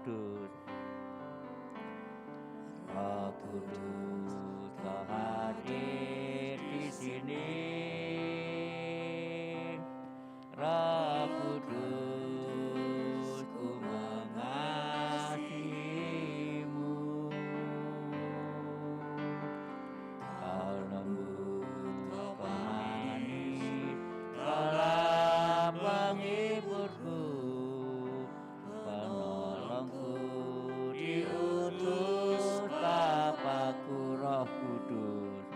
Kudus. Roh Kudus, Kau hadir di sini. Roh Kudus, ku mengasihimu. Kau lembut, Kau manis, Kaulah penghiburku, penolongku, diutus Bapa-Ku. Roh Kudus,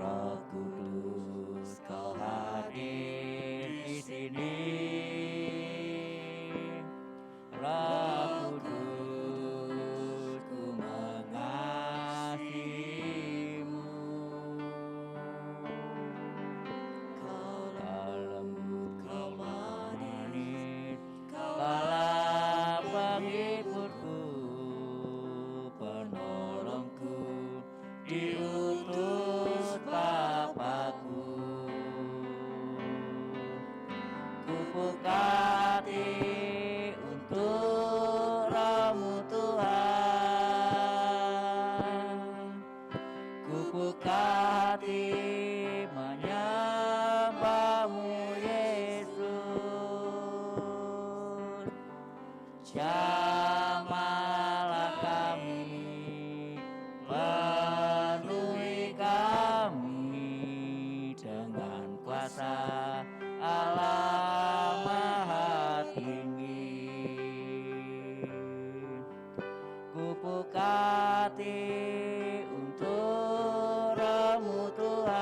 Roh Kudus, Kau hadir di sini. Roh Kudus, ku mengasihimu. Kau lembut, Kau manis, Kaulah penghiburku, penolongku, diutus Bapa-Ku. Ku buka hati untuk Roh-Mu Tuhan. Ku buka hati menyembah-Mu Yesus. Jamahlah kami, penuhi kami dengan kuasa Allah Maha Tinggi. Ku buka hati untuk Roh-Mu Tuhan.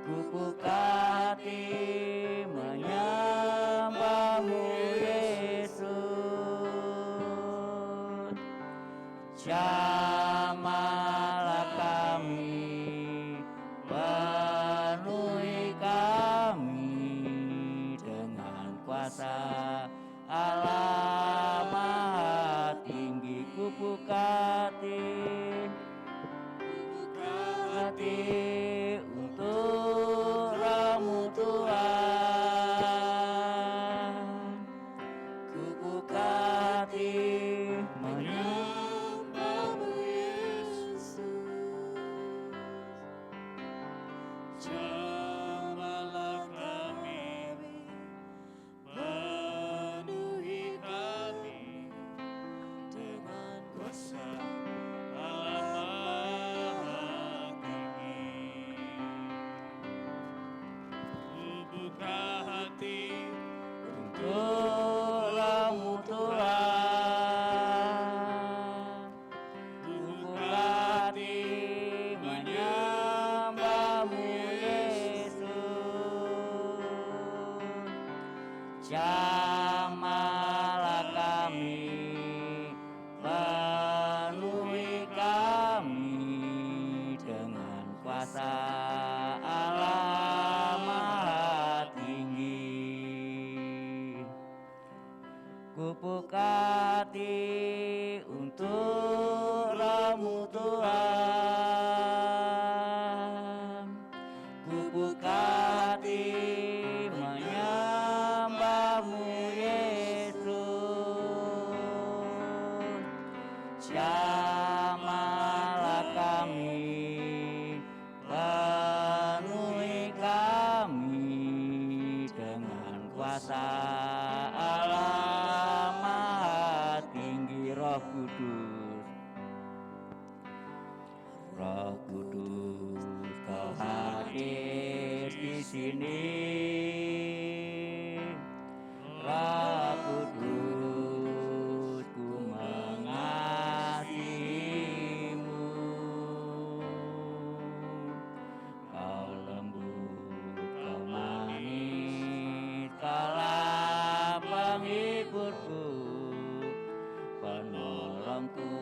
Ku buka hati menyembah-Mu Yesus. Jamahlah kami, penuhi kami dengan kuasa Allah Maha Tinggi. Ku buka hati untuk Roh-Mu Tuhan. Ku buka hati menyembah-Mu Yesus. Jamahlah kami, penuhi kami dengan kuasa Allah Maha Tinggi. Ku buka hati untuk Roh-Mu Tuhan. Ku buka hati menyembah-Mu Yesus. Jamahlah kami, penuhi kami dengan kuasa Allah Maha Tinggi. Ku buka hati untuk Roh-Mu Tuhan. Ku buka hati menyembah-Mu Yesus. Jamahlah kami, penuhi kami dengan kuasa Allah Maha Tinggi. Roh Kudus, Roh Kudus, Kau hadir di sini. Roh Kudus, ku mengasihimu. Kau lembut, Kau manis, Kaulah penghiburku, penolongku,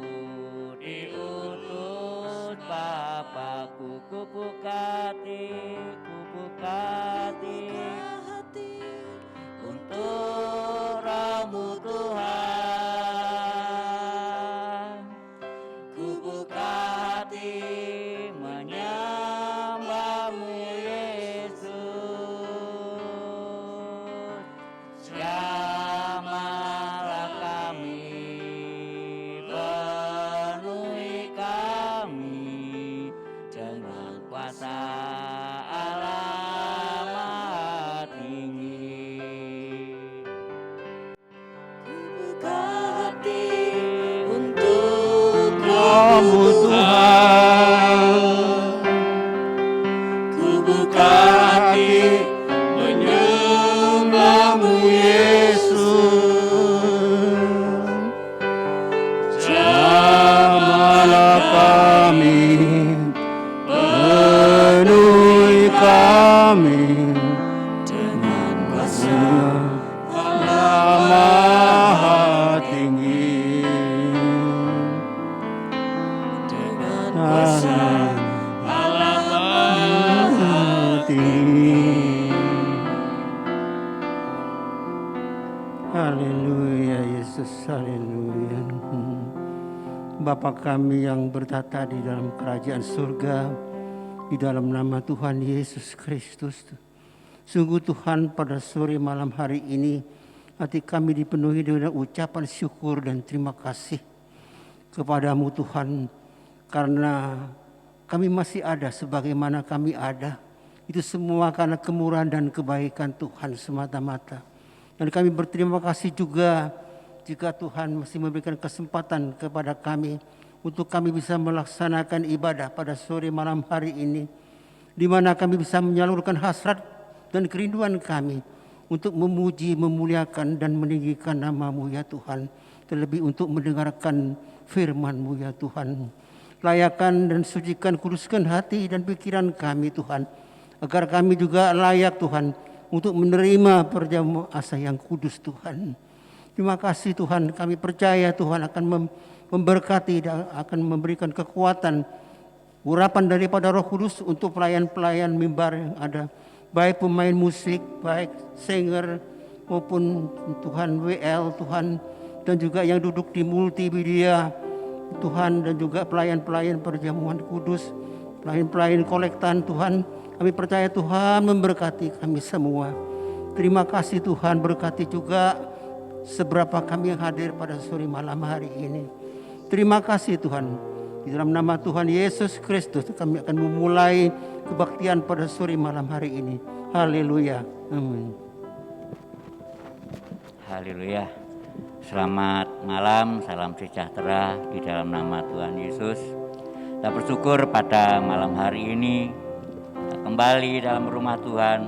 menyembahmu Tuhan. Ku buka hati menyembahmu Yesus. Jamahlah kami, penuhi kami dengan kuasa Allah Maha Tinggi, dengan kuasa Allah Maha Tinggi. Haleluya Yesus, haleluya. Bapa kami yang bertata di dalam kerajaan surga, di dalam nama Tuhan Yesus Kristus. Sungguh Tuhan, pada sore malam hari ini hati kami dipenuhi dengan ucapan syukur dan terima kasih kepadamu Tuhan, karena kami masih ada sebagaimana kami ada. Itu semua karena kemurahan dan kebaikan Tuhan semata-mata. Dan kami berterima kasih juga jika Tuhan masih memberikan kesempatan kepada kami untuk kami bisa melaksanakan ibadah pada sore malam hari ini, di mana kami bisa menyalurkan hasrat dan kerinduan kami untuk memuji, memuliakan dan meninggikan nama-Mu ya Tuhan. Terlebih untuk mendengarkan firman-Mu ya Tuhan. Layakan dan sucikan, kuduskan hati dan pikiran kami Tuhan, agar kami juga layak Tuhan untuk menerima perjamuan asa yang kudus Tuhan. Terima kasih Tuhan, kami percaya Tuhan akan memberkati dan akan memberikan kekuatan, urapan daripada Roh Kudus untuk pelayan-pelayan mimbar yang ada, baik pemain musik, baik singer maupun Tuhan WL Tuhan, dan juga yang duduk di multimedia Tuhan, dan juga pelayan-pelayan perjamuan kudus, pelayan-pelayan kolektan Tuhan. Kami percaya Tuhan memberkati kami semua. Terima kasih Tuhan, berkati juga seberapa kami yang hadir pada sore malam hari ini. Terima kasih Tuhan. Di dalam nama Tuhan Yesus Kristus kami akan memulai kebaktian pada sore malam hari ini. Haleluya. Amin. Haleluya. Selamat malam, salam sejahtera di dalam nama Tuhan Yesus. Kita bersyukur pada malam hari ini kita kembali dalam rumah Tuhan,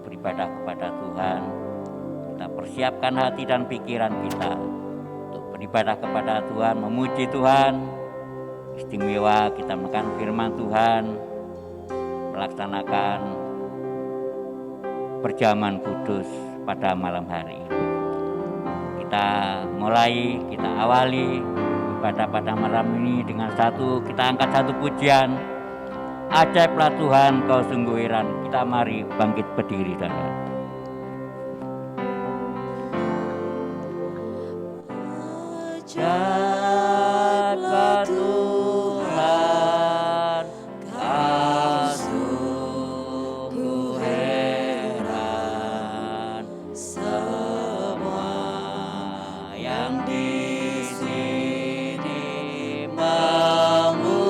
beribadah kepada Tuhan. Kita persiapkan hati dan pikiran kita untuk beribadah kepada Tuhan, memuji Tuhan. Istimewa kita makan firman Tuhan, melaksanakan perjamuan kudus pada malam hari ini. Kita mulai, kita awali ibadah pada malam ini dengan kita angkat satu pujian. Ajaiblah Tuhan, kau sungguh heran. Kita mari bangkit berdiri saudara. Ajaiblah Tuhan, kau sungguh heran. Semua yang di sini memuja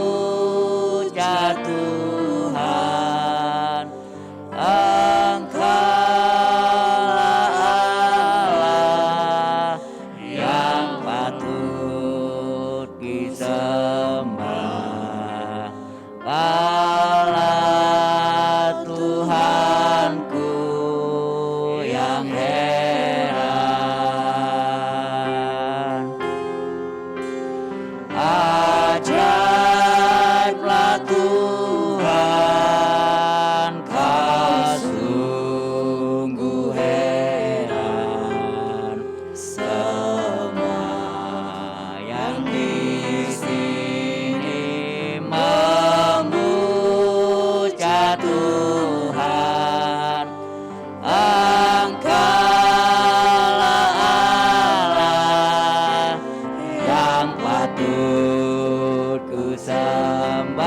Tuhan. Engkaulah Allah yang patut disembah. Kaulah Tuhanku yang heran. Ajaiblah Tuhan, kau sungguh heran. Semua yang di sini memuja Tuhan. Engkaulah Allah yang patut ku sembah.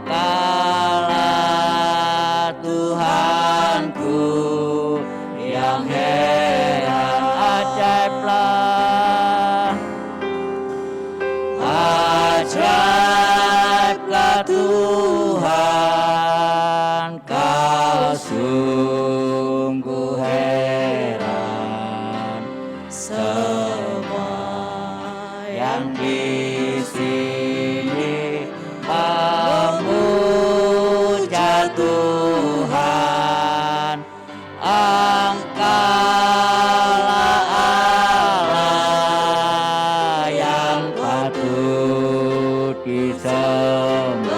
Kaulah Tuhanku yang heran. Ajaiblah Tuhan, kau sungguh heran. Semua yang di sini memuja Tuhan, Engkaulah Allah yang patut disembah.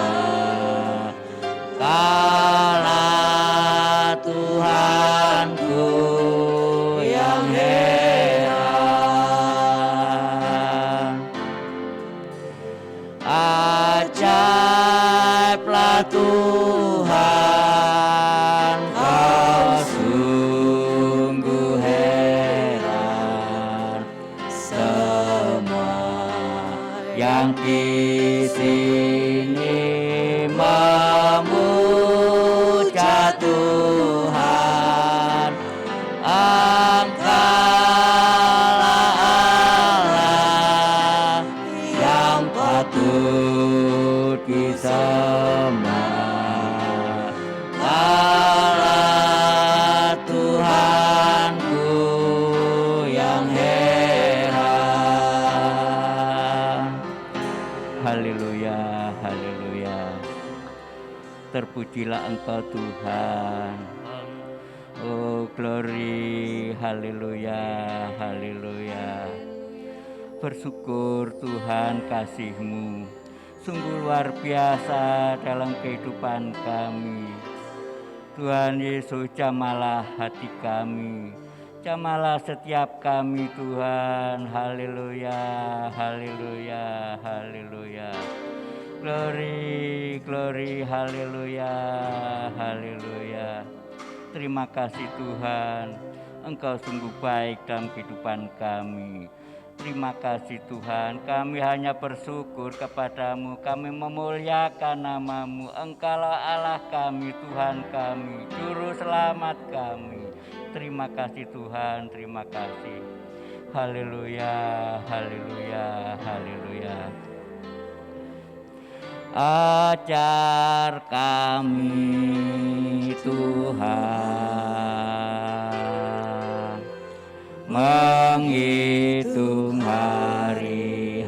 Kaulah Tuhanku yang heran. Ajaiblah Tuhan, Kau sungguh heran. Semua yang di sini memuja Tuhan, Engkaulah Allah yang patut disembah. Kaulah Tuhanku yang heran. Haleluya, haleluya. Terpujilah Engkau Tuhan. Oh glory, haleluya, haleluya. Bersyukur Tuhan, kasih-Mu sungguh luar biasa dalam kehidupan kami. Tuhan Yesus, jamalah hati kami, jamalah setiap kami Tuhan. Haleluya, haleluya, haleluya. Glory, glory, haleluya, haleluya. Terima kasih Tuhan, Engkau sungguh baik dalam kehidupan kami. Terima kasih Tuhan, kami hanya bersyukur kepadamu, kami memuliakan nama-Mu. Engkaulah Allah kami, Tuhan kami, Juru Selamat kami. Terima kasih Tuhan, terima kasih. Haleluya, haleluya, haleluya. Ajar kami Tuhan menghitung hari-hari,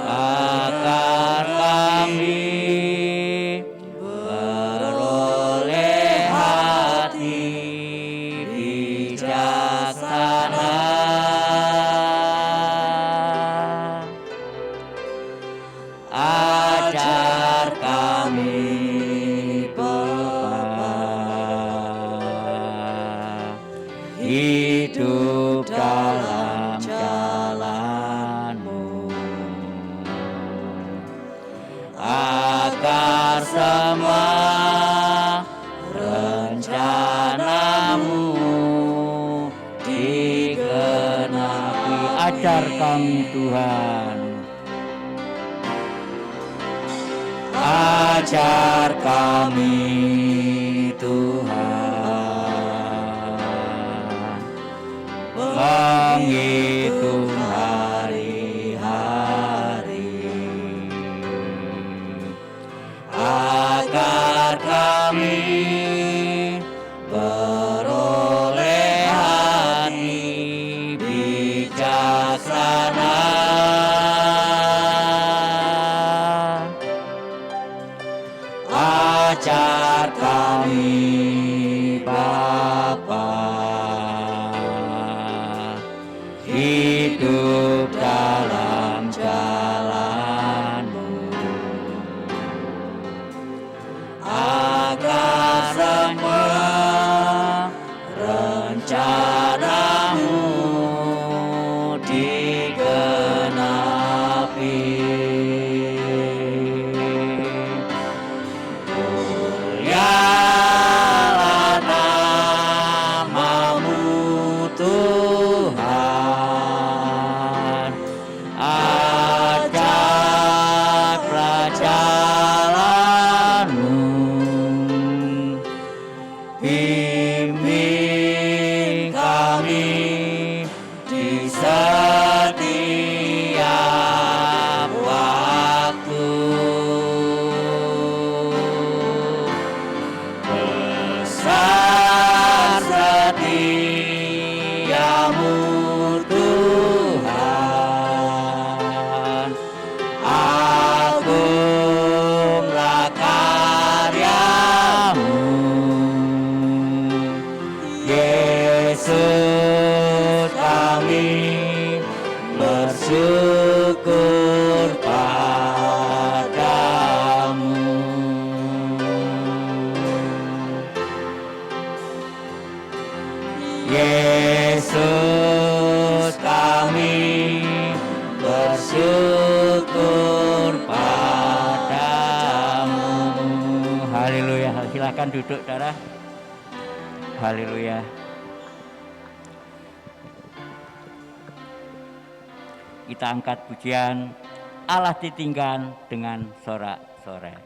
agar kami beroleh hati bijaksana. Ajar kami Bapa hidup dalam jalan-Mu, agar semua rencana-Mu digenapi. Ajar kami Tuhan, ajar kami Tuhan menghitung hari-hari, agar kami beroleh hati bijaksana. Ajar kami Bapa hidup dalam jalan-Mu, agar semua rencana-Mu digenapi. Mulialah nama-Mu Tuhan, ajarlah jalan-Mu, bimbing kami di setiap waktu. Besar setiamu Tuhan, Yesus kami bersyukur padamu. Haleluya. Silakan duduk, saudara. Haleluya. Kita angkat pujian Allah ditinggal dengan sorak-sorai.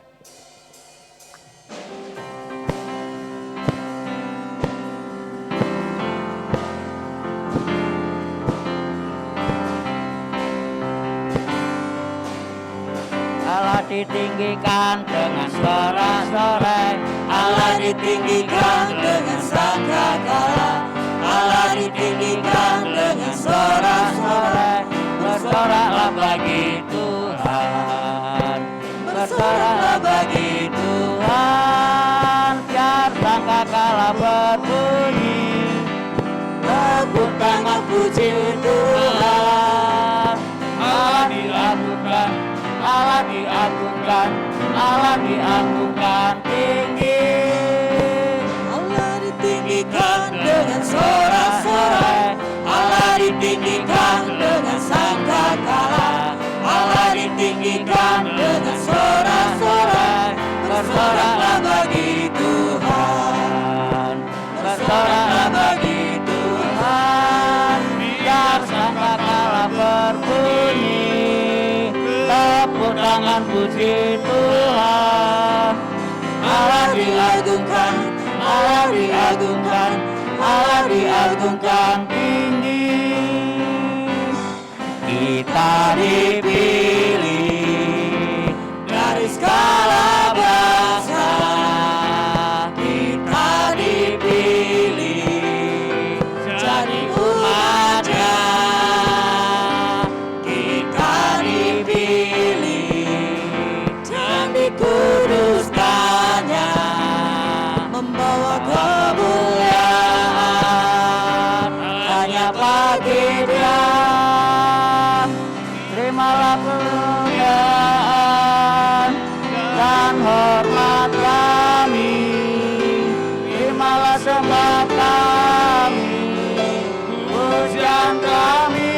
Allah ditinggikan dengan sorak-sorai, Allah ditinggikan dengan sangkakala, Allah ditinggikan dengan sorak-sorai. Bersoraklah bagi Tuhan, bersoraklah bagi Tuhan, biar sangkakala berbunyi, tepuk tangan puji Tuhan. Allah diagungkan, Allah diagungkan, Allah diagungkan tinggi. Allah ditinggikan dengan sorak-sorai, Allah ditinggikan dengan sangkakala, Allah ditinggikan dengan sorak-sorai. Bersoraklah bagi Tuhan, bersoraklah bagi Tuhan, biar sangkakala berbunyi, tepuk tangan puji Tuhan. Allah diagungkan, Allah diagungkan, Allah diagungkan tinggi. Kita dipilih dari segala bangsa, kita dipilih jadi umat-Nya, kita dipilih dan dikuduskan-Nya, membawa kemuliaan hanya bagi Dia. Terimalah kemuliaan dan hormat kami, terimalah sembah kami, pujian kami,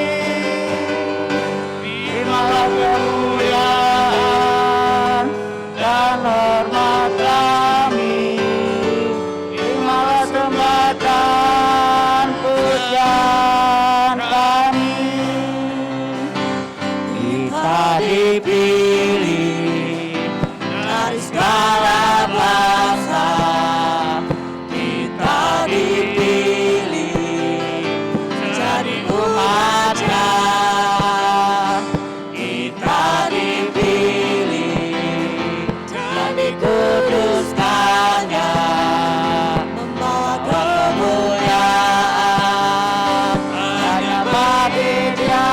terimalah kemuliaan dan hormat kami, terimalah sembah dan pujian kami. Kita dipilih dari segala bangsa, kita dipilih jadi umat-Nya, kita dipilih dan dikuduskan-Nya, membawa kemuliaan hanya bagi Dia.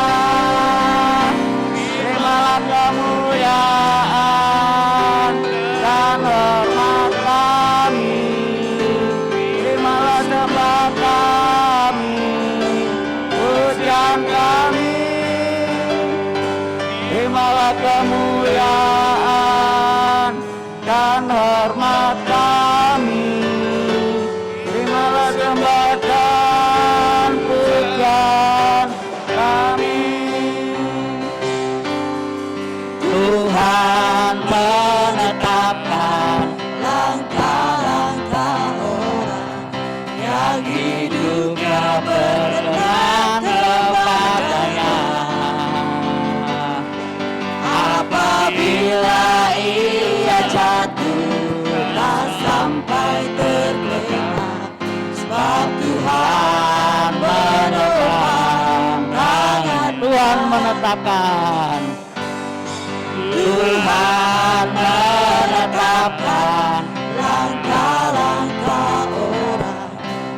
Kemuliaan dan hormat kami, terimalah sembah kami, pujian kami, terimalah kemuliaan dan hormat kami, terimalah sembah dan pujian kami. Tuhan menetapkan langkah-langkah orang yang hidupnya berkenan kepada-Nya. Apabila ia jatuh tak sampai terlena, sebab Tuhan menetapkan tangan, Tuhan menetapkan. Tuhan menetapkan langkah-langkah orang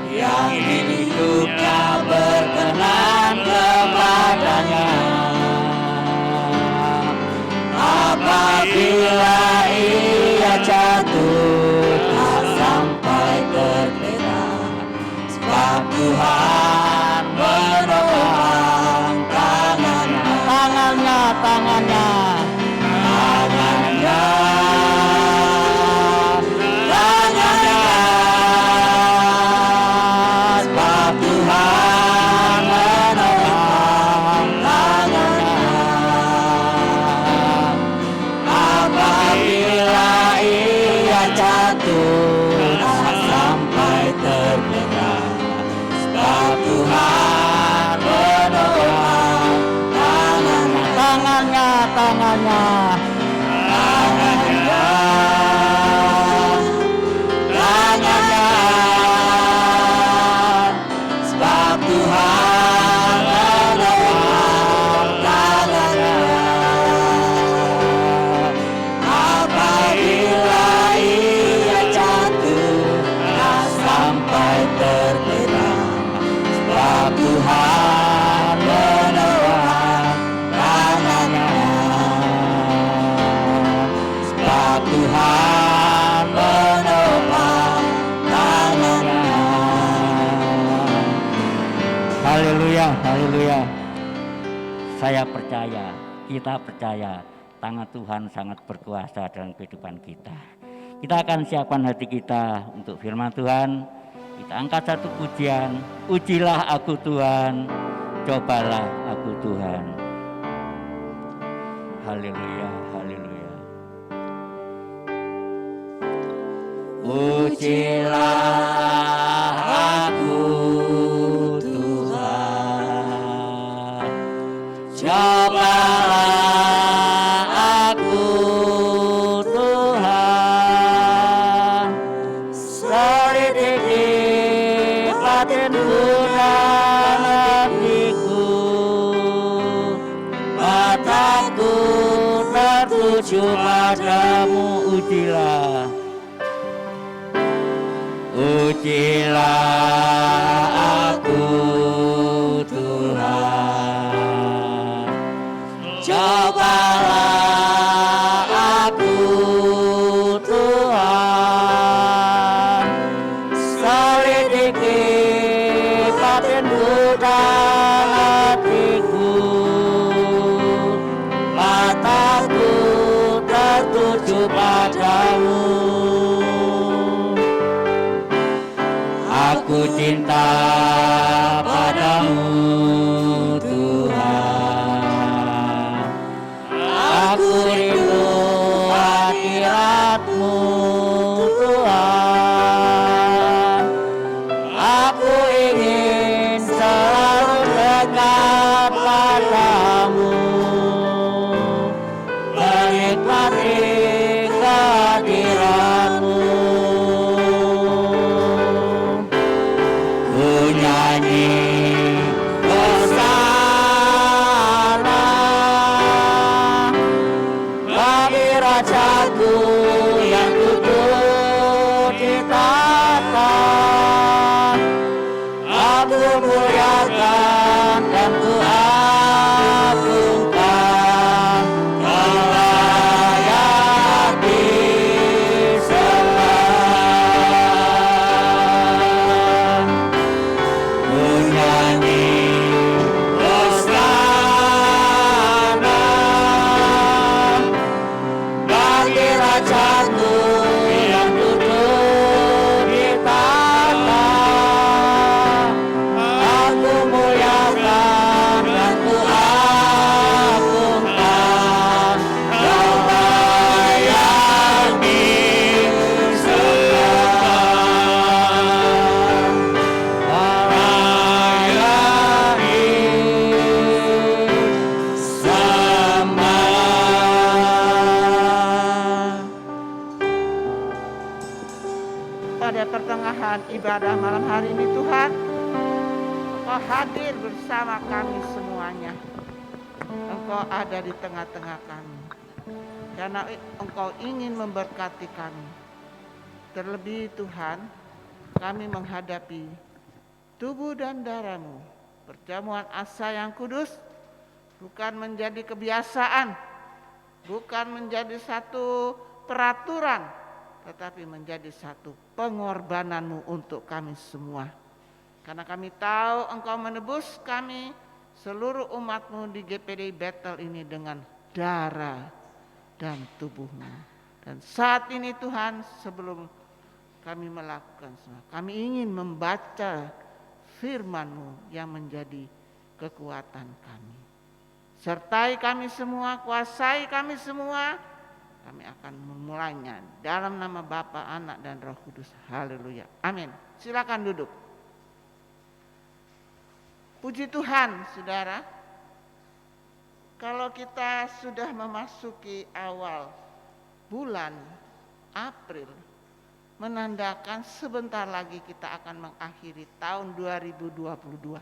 yang hidupnya berkenan kepada-Nya. Apabila ia jatuh tak sampai terlena, sebab Tuhan menopang tangannya, tangannya. Haleluya, haleluya. Saya percaya, kita percaya tangan Tuhan sangat berkuasa dalam kehidupan kita. Kita akan siapkan hati kita untuk firman Tuhan. Kita angkat satu pujian, ujilah aku Tuhan, cobalah aku Tuhan. Haleluya, haleluya. Ujilah aku Tuhan, cobalah aku Tuhan, selidiki batinku dan hatiku, mataku tertuju padamu. Ujilah, ujilah aku Tuhan, cobalah aku Tuhan, selidiki batinku dan hatiku, mataku tertuju padamu. Aku cinta padamu Tuhan, aku rindu hadirat-Mu Tuhan, aku ingin selalu dekat padamu, menikmati kehadirat-Mu. Nyanyi hosana bagi Rajaku yang duduk di tahta. Aku muliakan dan ku agungkan, Kau layak disembah. Nyanyi hosana bagi Rajaku yang duduk di tahta. Aku muliakan dan ku agungkan, Kau layak disembah. Pada pertengahan ibadah malam hari ini Tuhan, Engkau hadir bersama kami semuanya. Engkau ada di tengah-tengah kami, karena Engkau ingin memberkati kami. Terlebih Tuhan, kami menghadapi tubuh dan darah-Mu, perjamuan asa yang kudus, bukan menjadi kebiasaan, bukan menjadi satu peraturan, tetapi menjadi satu pengorbanan-Mu untuk kami semua. Karena kami tahu Engkau menebus kami, seluruh umat-Mu di GPDI Bethel ini dengan darah dan tubuh-Mu. Dan saat ini Tuhan, sebelum kami melakukan semua, kami ingin membaca firman-Mu yang menjadi kekuatan kami. Sertai kami semua, kuasai kami semua. Kami akan memulainya dalam nama Bapa, Anak, dan Roh Kudus. Haleluya. Amin. Silakan duduk. Puji Tuhan, saudara. Kalau kita sudah memasuki awal bulan April, menandakan sebentar lagi kita akan mengakhiri tahun 2022.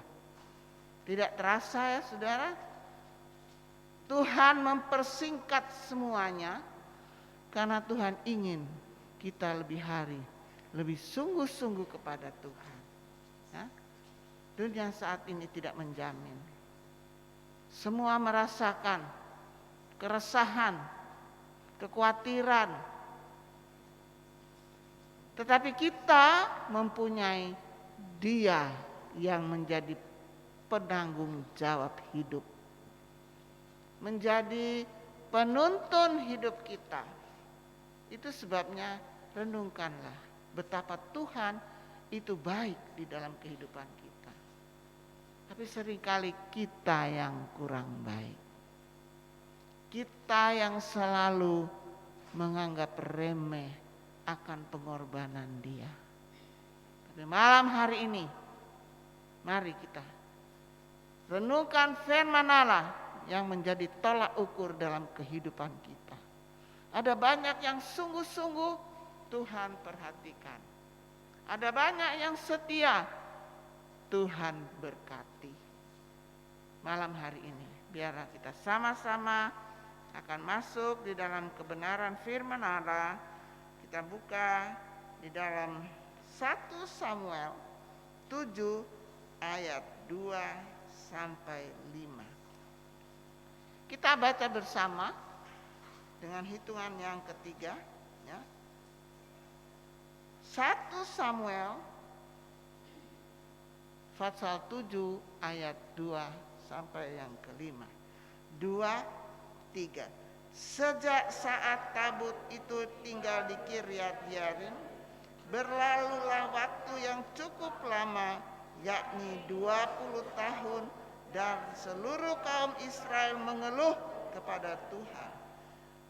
Tidak terasa ya saudara, Tuhan mempersingkat semuanya, karena Tuhan ingin kita lebih hari, lebih sungguh-sungguh kepada Tuhan. Ya? Dunia saat ini tidak menjamin. Semua merasakan keresahan, kekhawatiran. Tetapi kita mempunyai Dia yang menjadi penanggung jawab hidup, menjadi penuntun hidup kita. Itu sebabnya renungkanlah betapa Tuhan itu baik di dalam kehidupan kita. Tapi seringkali kita yang kurang baik. Kita yang selalu menganggap remeh akan pengorbanan Dia. Tapi malam hari ini, mari kita renungkan firman Allah yang menjadi tolak ukur dalam kehidupan kita. Ada banyak yang sungguh-sungguh Tuhan perhatikan. Ada banyak yang setia, Tuhan berkati. Malam hari ini, biarlah kita sama-sama akan masuk di dalam kebenaran firman Allah. Kita buka di dalam 1 Samuel 7 ayat 2 sampai 5. Kita baca bersama dengan hitungan yang ketiga, ya. 1 Samuel pasal 7 ayat 2 sampai yang kelima. 2, 3. Sejak saat tabut itu tinggal di Kiryat Yearim, berlalulah waktu yang cukup lama, yakni 20 tahun, dan seluruh kaum Israel mengeluh kepada Tuhan.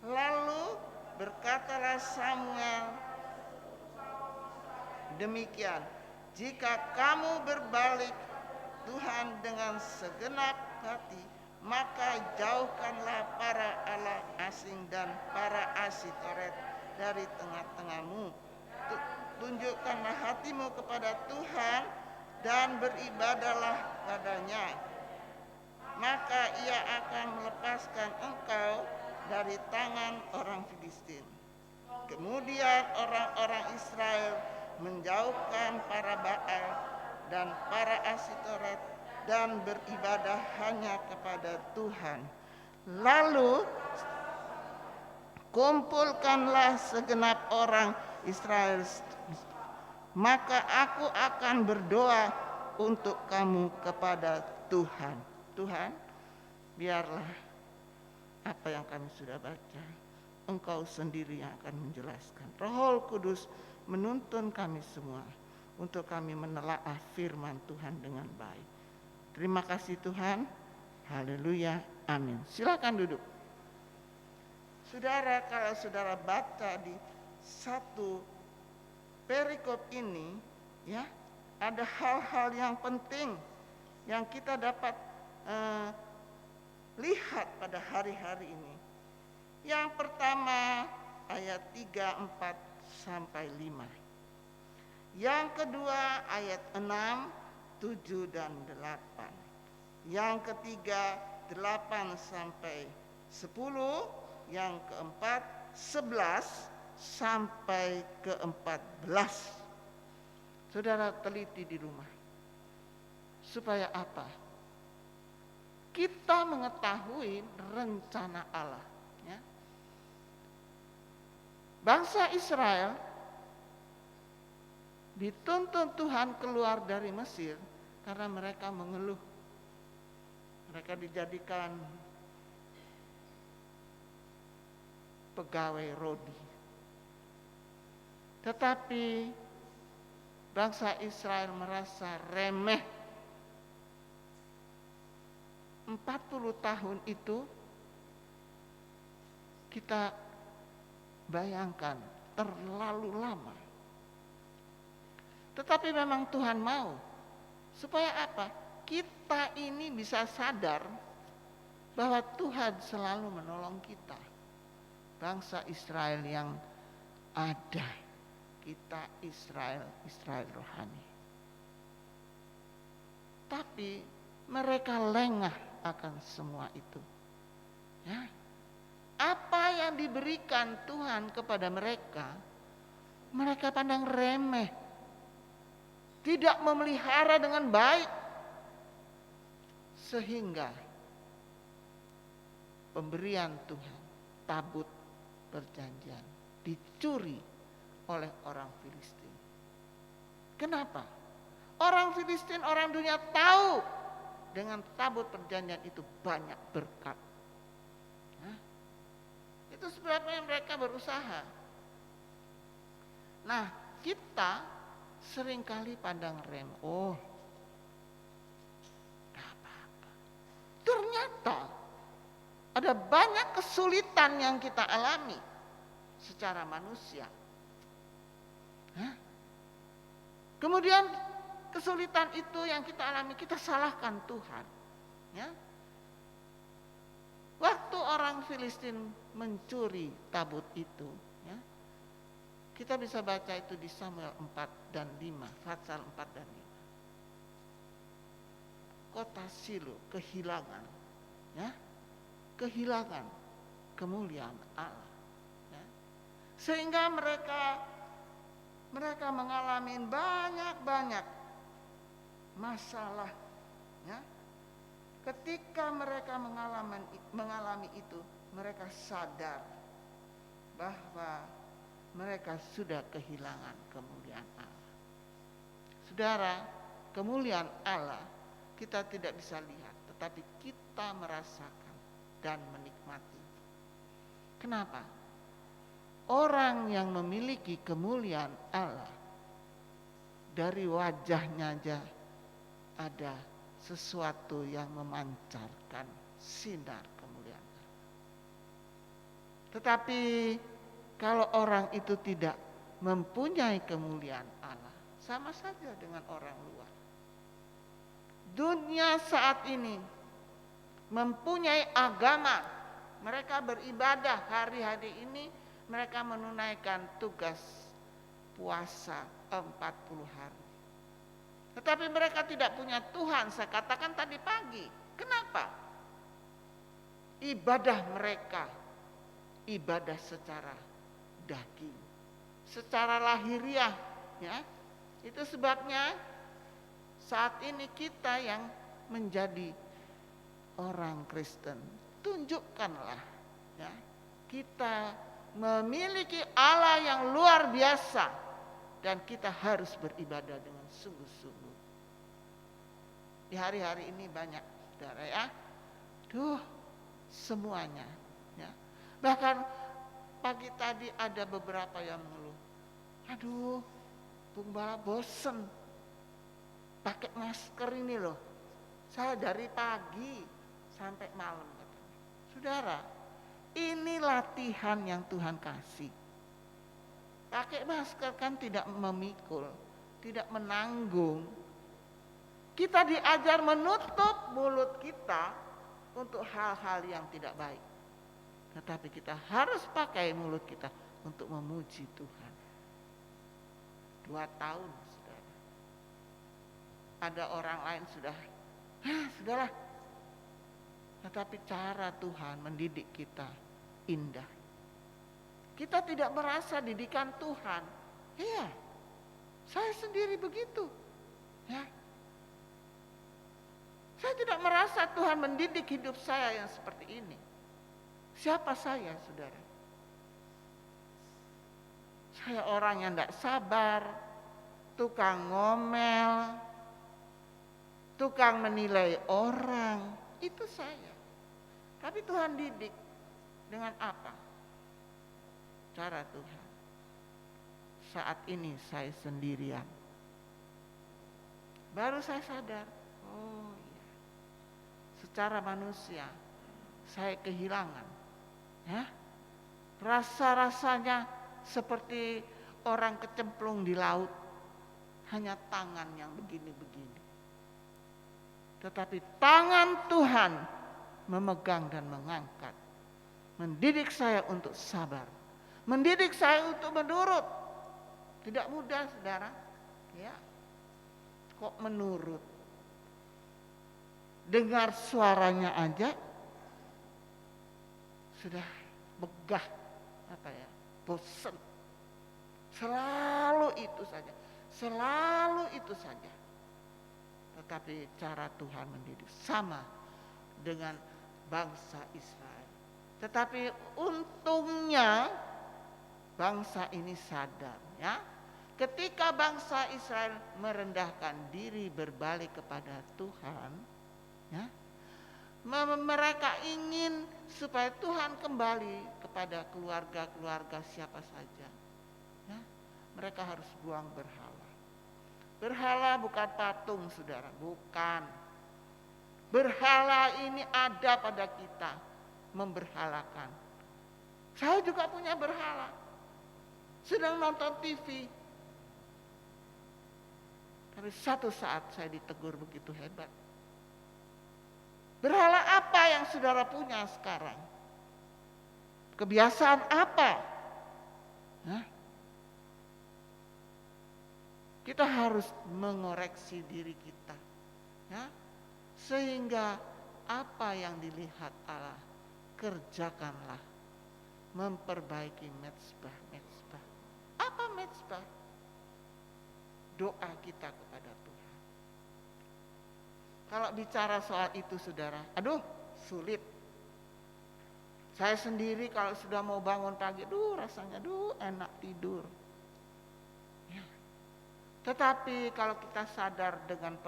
Lalu berkatalah Samuel, demikian, jika kamu berbalik Tuhan dengan segenap hati, maka jauhkanlah para allah asing dan para Asitoret dari tengah-tengahmu. Tunjukkanlah hatimu kepada Tuhan dan beribadahlah padanya. Maka Ia akan melepaskan engkau dari tangan orang Filistin. Kemudian orang-orang Israel menjauhkan para Baal dan para Asitoret dan beribadah hanya kepada Tuhan. Lalu kumpulkanlah segenap orang Israel, maka aku akan berdoa untuk kamu kepada Tuhan. Tuhan, biarlah apa yang kami sudah baca, Engkau sendiri yang akan menjelaskan. Roh Kudus menuntun kami semua untuk kami menelaah firman Tuhan dengan baik. Terima kasih Tuhan. Haleluya. Amin. Silakan duduk. Saudara, kalau saudara baca di satu perikop ini, ya, ada hal-hal yang penting yang kita dapat lihat pada hari-hari ini. Yang pertama ayat 3, 4 sampai 5. Yang kedua ayat 6, 7 dan 8. Yang ketiga 8 sampai 10. Yang keempat 11 sampai ke 14. Saudara teliti di rumah. Supaya apa? Kita mengetahui rencana Allah, ya. Bangsa Israel dituntun Tuhan keluar dari Mesir karena mereka mengeluh. Mereka dijadikan pegawai rodi. Tetapi bangsa Israel merasa remeh. 40 tahun itu kita bayangkan terlalu lama. Tetapi memang Tuhan mau supaya apa? Kita ini bisa sadar bahwa Tuhan selalu menolong kita. Bangsa Israel yang ada, kita Israel rohani. Tapi mereka lengah akan semua itu. Ya. Apa yang diberikan Tuhan kepada mereka, mereka pandang remeh. Tidak memelihara dengan baik. Sehingga pemberian Tuhan, tabut perjanjian, dicuri oleh orang Filistin. Kenapa? Orang Filistin, orang dunia tahu dengan tabut perjanjian itu banyak berkat. Itu sebabnya mereka berusaha. Nah, kita seringkali pandang rem. Oh, gak apa-apa. Ternyata ada banyak kesulitan yang kita alami secara manusia. Kemudian kesulitan itu yang kita alami, kita salahkan Tuhan. Ya. Waktu orang Filistin mencuri tabut itu, ya, kita bisa baca itu di Samuel 4 dan 5, pasal 4 dan 5. Kota Silo kehilangan, ya, kehilangan kemuliaan Allah. Ya. Sehingga mereka mengalami banyak masalah. Ya. Ketika mereka mengalami itu, mereka sadar bahwa mereka sudah kehilangan kemuliaan Allah. Saudara, kemuliaan Allah kita tidak bisa lihat, tetapi kita merasakan dan menikmati. Kenapa? Orang yang memiliki kemuliaan Allah, dari wajahnya aja ada sesuatu yang memancarkan sinar kemuliaan Allah. Tetapi kalau orang itu tidak mempunyai kemuliaan Allah, sama saja dengan orang luar. Dunia saat ini mempunyai agama, mereka beribadah hari-hari ini, mereka menunaikan tugas puasa 40 hari. Tetapi mereka tidak punya Tuhan, saya katakan tadi pagi. Kenapa? Ibadah mereka, ibadah secara daging, secara lahiriah, ya. Itu sebabnya saat ini kita yang menjadi orang Kristen, tunjukkanlah, ya, kita memiliki Allah yang luar biasa dan kita harus beribadah dengan sungguh-sungguh. Di hari-hari ini banyak saudara, ya, semuanya, ya. Bahkan pagi tadi ada beberapa yang mengeluh, Bung Bala bosen pakai masker ini loh, saya dari pagi sampai malam katanya. Saudara, ini latihan yang Tuhan kasih. Pakai masker kan tidak memikul, tidak menanggung. Kita diajar menutup mulut kita untuk hal-hal yang tidak baik. Tetapi kita harus pakai mulut kita untuk memuji Tuhan. 2 tahun, saudara. Ada orang lain sudahlah. Tetapi cara Tuhan mendidik kita indah. Kita tidak merasa didikan Tuhan. Iya, saya sendiri begitu. Ya. Saya tidak merasa Tuhan mendidik hidup saya yang seperti ini. Siapa saya, saudara? Saya orang yang tidak sabar, tukang ngomel, tukang menilai orang. Itu saya. Tapi Tuhan didik dengan apa? Cara Tuhan. Saat ini saya sendirian. Baru saya sadar, oh iya, secara manusia saya kehilangan, ya, rasa-rasanya seperti orang kecemplung di laut, hanya tangan yang begini-begini. Tetapi tangan Tuhan memegang dan mengangkat, mendidik saya untuk sabar, mendidik saya untuk menurut. Tidak mudah, saudara, ya. Kok menurut? Dengar suaranya aja sudah begah, bosan. Selalu itu saja, selalu itu saja. Tetapi cara Tuhan mendidik sama dengan bangsa Israel. Tetapi untungnya bangsa ini sadar, ya. Ketika bangsa Israel merendahkan diri berbalik kepada Tuhan, Ya. Mereka ingin supaya Tuhan kembali kepada keluarga-keluarga siapa saja. Ya. Mereka harus buang berhala. Berhala bukan patung, saudara, bukan. Berhala ini ada pada kita, memberhalakan. Saya juga punya berhala. Sedang nonton TV. Tapi satu saat saya ditegur begitu hebat. Berhala apa yang saudara punya sekarang? Kebiasaan apa? Hah? Kita harus mengoreksi diri kita. Ya? Sehingga apa yang dilihat Allah, kerjakanlah. Memperbaiki mezbah. Apa mezbah? Doa kita kepada Tuhan. Kalau bicara soal itu saudara, sulit. Saya sendiri kalau sudah mau bangun pagi, rasanya enak tidur. Ya. Tetapi kalau kita sadar dengan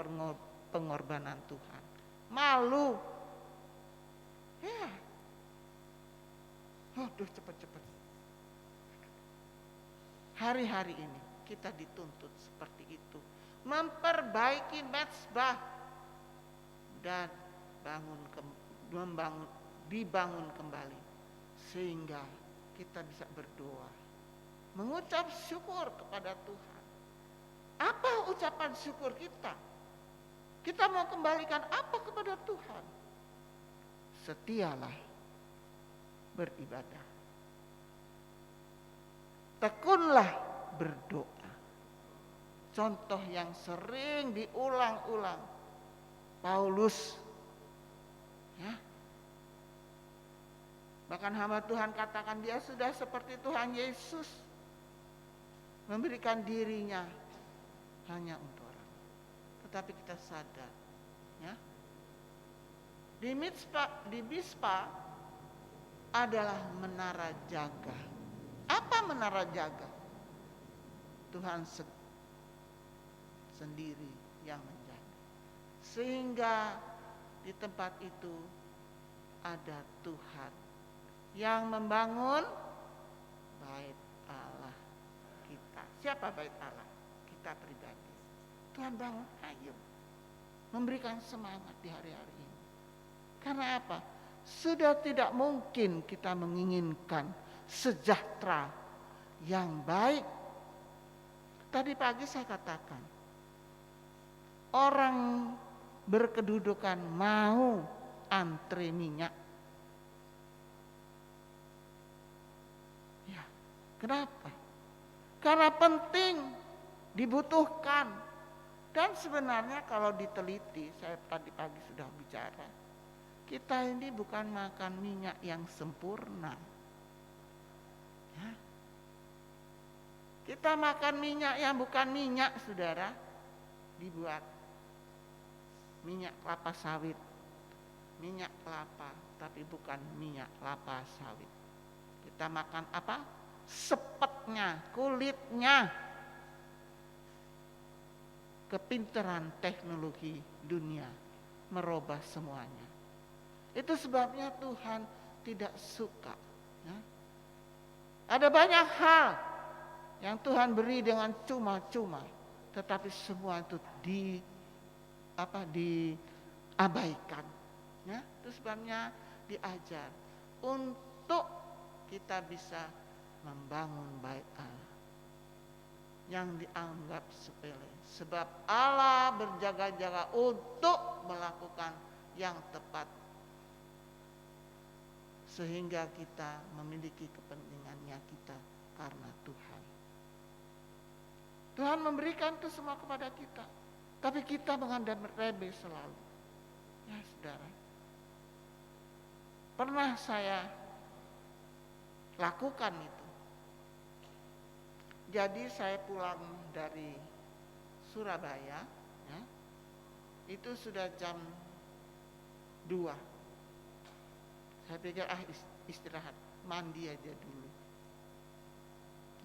pengorbanan Tuhan, malu. Ya. Cepet. Hari-hari ini kita dituntut seperti itu. Memperbaiki mezbah dan dibangun kembali. Sehingga kita bisa berdoa. Mengucap syukur kepada Tuhan. Apa ucapan syukur kita? Kita mau kembalikan apa kepada Tuhan? Setialah beribadah. Tekunlah berdoa. Contoh yang sering diulang-ulang Paulus, ya. Bahkan hamba Tuhan katakan dia sudah seperti Tuhan Yesus, memberikan dirinya hanya untuk orang. Tetapi kita sadar, ya, di Mizpah adalah menara jaga. Apa menara jaga? Tuhan sendiri yang menjaga. Sehingga di tempat itu ada Tuhan yang membangun bait Allah kita. Siapa bait Allah? Kita pribadi. Tuhan bangun, ayo. Memberikan semangat di hari-hari ini. Karena apa? Sudah tidak mungkin kita menginginkan sejahtera yang baik. Tadi pagi saya katakan, orang berkedudukan mau antre minyak. Ya, kenapa? Karena penting, dibutuhkan. Dan sebenarnya kalau diteliti, saya tadi pagi sudah bicara, kita ini bukan makan minyak yang sempurna. Ya. Kita makan minyak yang bukan minyak, saudara. Dibuat minyak kelapa sawit, minyak kelapa, tapi bukan minyak kelapa sawit. Kita makan apa? Sepetnya, kulitnya. Kepintaran teknologi dunia merubah semuanya. Itu sebabnya Tuhan tidak suka. Ya. Ada banyak hal yang Tuhan beri dengan cuma-cuma, tetapi semua itu diabaikan. Ya. Itu sebabnya diajar untuk kita bisa membangun bait Allah yang dianggap sepele. Sebab Allah berjaga-jaga untuk melakukan yang tepat. Sehingga kita memiliki kepentingannya kita karena Tuhan. Tuhan memberikan itu semua kepada kita. Tapi kita menganggap remeh selalu. Ya saudara. Pernah saya lakukan itu. Jadi saya pulang dari Surabaya, ya, itu sudah jam 2. Saya pikir istirahat, mandi aja dulu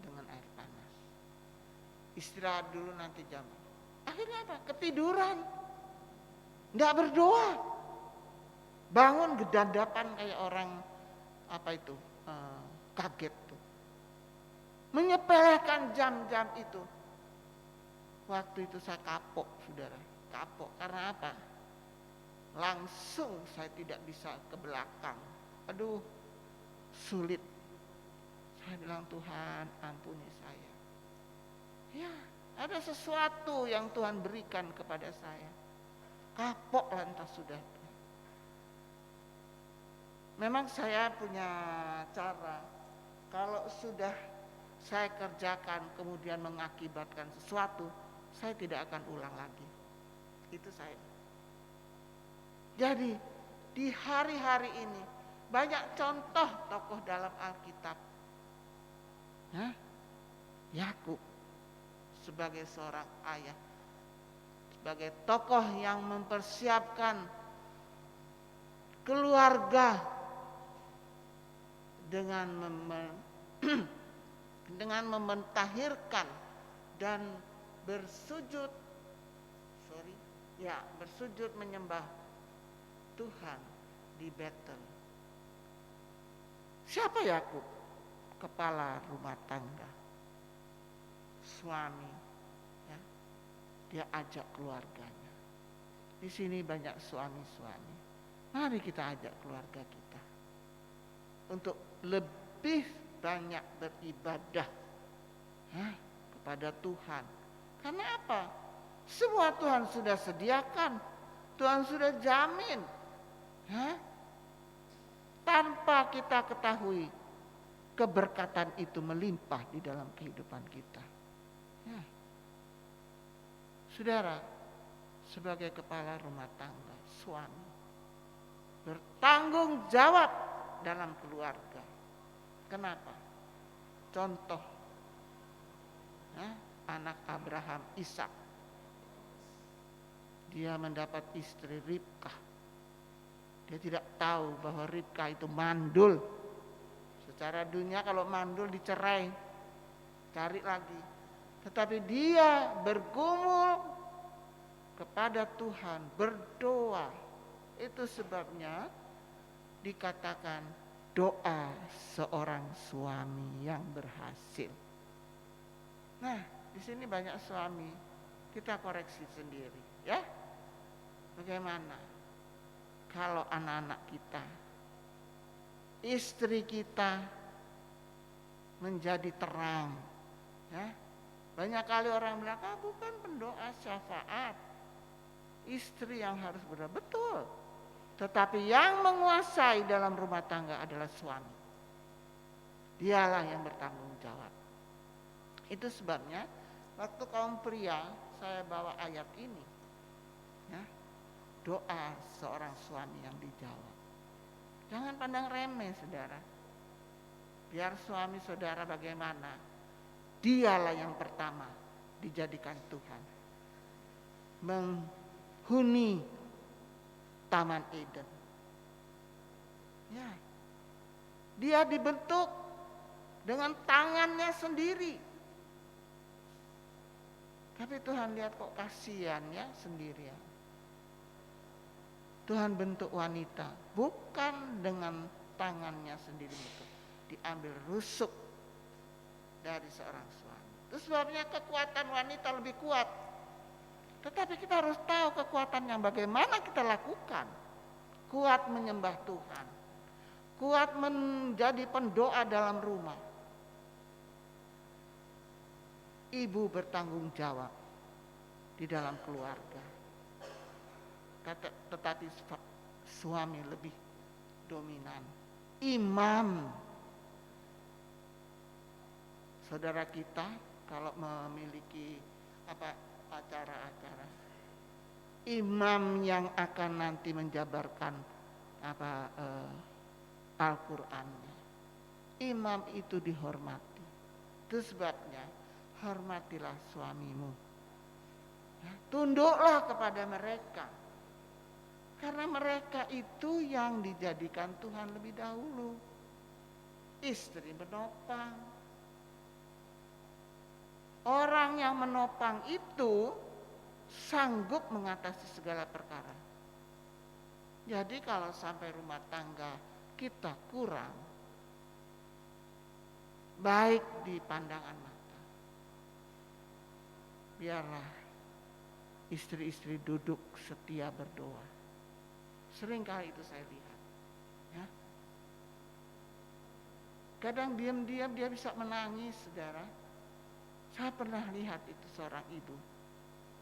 dengan air panas. Istirahat dulu nanti jam. Akhirnya apa? Ketiduran. Enggak berdoa. bangun gedandapan kayak orang kaget tuh. Menyepelekan jam-jam itu. Waktu itu saya kapok, saudara. Kapok karena apa? Langsung saya tidak bisa ke belakang. Aduh, sulit. Saya bilang, Tuhan ampuni saya. Ya, ada sesuatu yang Tuhan berikan kepada saya. Kapok lantas sudah. Memang saya punya cara. Kalau sudah saya kerjakan kemudian mengakibatkan sesuatu, saya tidak akan ulang lagi. Itu saya. Jadi di hari-hari ini banyak contoh tokoh dalam Alkitab. Yakub sebagai seorang ayah, sebagai tokoh yang mempersiapkan keluarga dengan mementahirkan dan bersujud menyembah Tuhan di Betel. Siapa Yakub? Kepala rumah tangga, suami, ya. Dia ajak keluarganya. Di sini banyak suami-suami. Mari kita ajak keluarga kita untuk lebih banyak beribadah kepada Tuhan. Karena apa? Semua Tuhan sudah sediakan, Tuhan sudah jamin. Tanpa kita ketahui, keberkatan itu melimpah di dalam kehidupan kita. Saudara, sebagai kepala rumah tangga, suami, bertanggung jawab dalam keluarga. Kenapa? Contoh, anak Abraham, Ishak. Dia mendapat istri Ribkah. Dia tidak tahu bahwa Ribkah itu mandul. Secara dunia kalau mandul dicerai, cari lagi. Tetapi dia bergumul kepada Tuhan, berdoa. Itu sebabnya dikatakan doa seorang suami yang berhasil. Nah, di sini banyak suami, kita koreksi sendiri, ya. Bagaimana kalau anak-anak kita, istri kita menjadi terang, ya? Banyak kali orang bilang, bukan pendoa syafaat, istri yang harus berdoa. Betul. Tetapi yang menguasai dalam rumah tangga adalah suami. Dialah yang bertanggung jawab. Itu sebabnya waktu kaum pria saya bawa ayat ini. Ya, doa seorang suami yang dijawab. Jangan pandang remeh, saudara. Biar suami saudara bagaimana, dialah yang pertama dijadikan Tuhan. Menghuni Taman Eden. Ya. Dia dibentuk dengan tangannya sendiri. Tapi Tuhan lihat kok kasihan ya sendirian. Tuhan bentuk wanita bukan dengan tangannya sendiri itu. Diambil rusuk dari seorang suami. Itu sebabnya kekuatan wanita lebih kuat. Tetapi kita harus tahu kekuatan yang bagaimana kita lakukan. Kuat menyembah Tuhan. Kuat menjadi pendoa dalam rumah. Ibu bertanggung jawab di dalam keluarga. Tetapi suami lebih dominan. Imam. Saudara kita kalau memiliki acara-acara, imam yang akan nanti menjabarkan Al-Qur'annya, imam itu dihormati. Itu sebabnya hormatilah suamimu, ya, tunduklah kepada mereka, karena mereka itu yang dijadikan Tuhan lebih dahulu. Istri menopang. Orang yang menopang itu sanggup mengatasi segala perkara. Jadi kalau sampai rumah tangga kita kurang baik di pandangan mata, biarlah istri-istri duduk setia berdoa. Sering kali itu saya lihat, ya. Kadang diam-diam dia bisa menangis, saudara. Saya pernah lihat itu seorang ibu.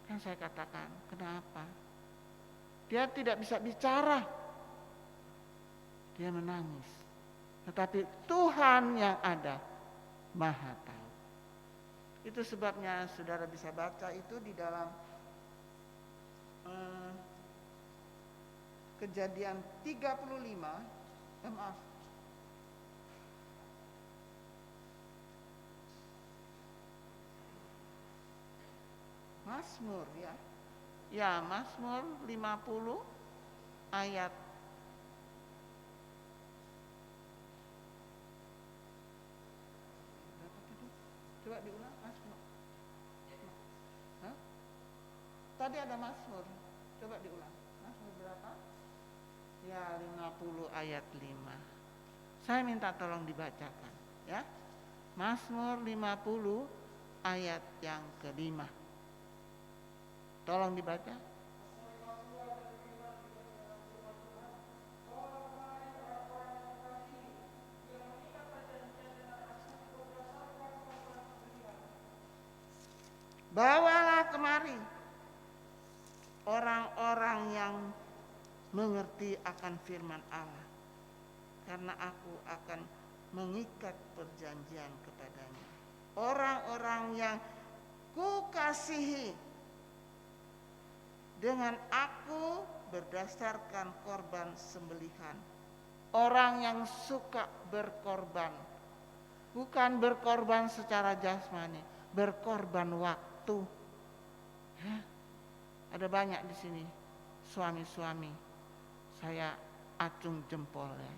Kan saya katakan, kenapa? Dia tidak bisa bicara. Dia menangis. Tetapi Tuhan yang ada Maha tahu. Itu sebabnya saudara bisa baca itu di dalam Kejadian 35, maaf. Mazmur ya. Ya, Mazmur 50 ayat berapa tadi? Coba diulang Mazmur. Hah? Tadi ada Mazmur. Coba diulang. Mazmur berapa? Ya, 50 ayat 5. Saya minta tolong dibacakan, ya. Mazmur 50 ayat yang kelima. Tolong dibaca. Bawalah kemari orang-orang yang mengerti akan firman Allah, karena aku akan mengikat perjanjian kepadanya. Orang-orang yang kukasihi, dengan aku berdasarkan korban sembelihan. Orang yang suka berkorban, bukan berkorban secara jasmani, berkorban waktu. Ya, ada banyak di sini suami-suami, saya acung jempol ya,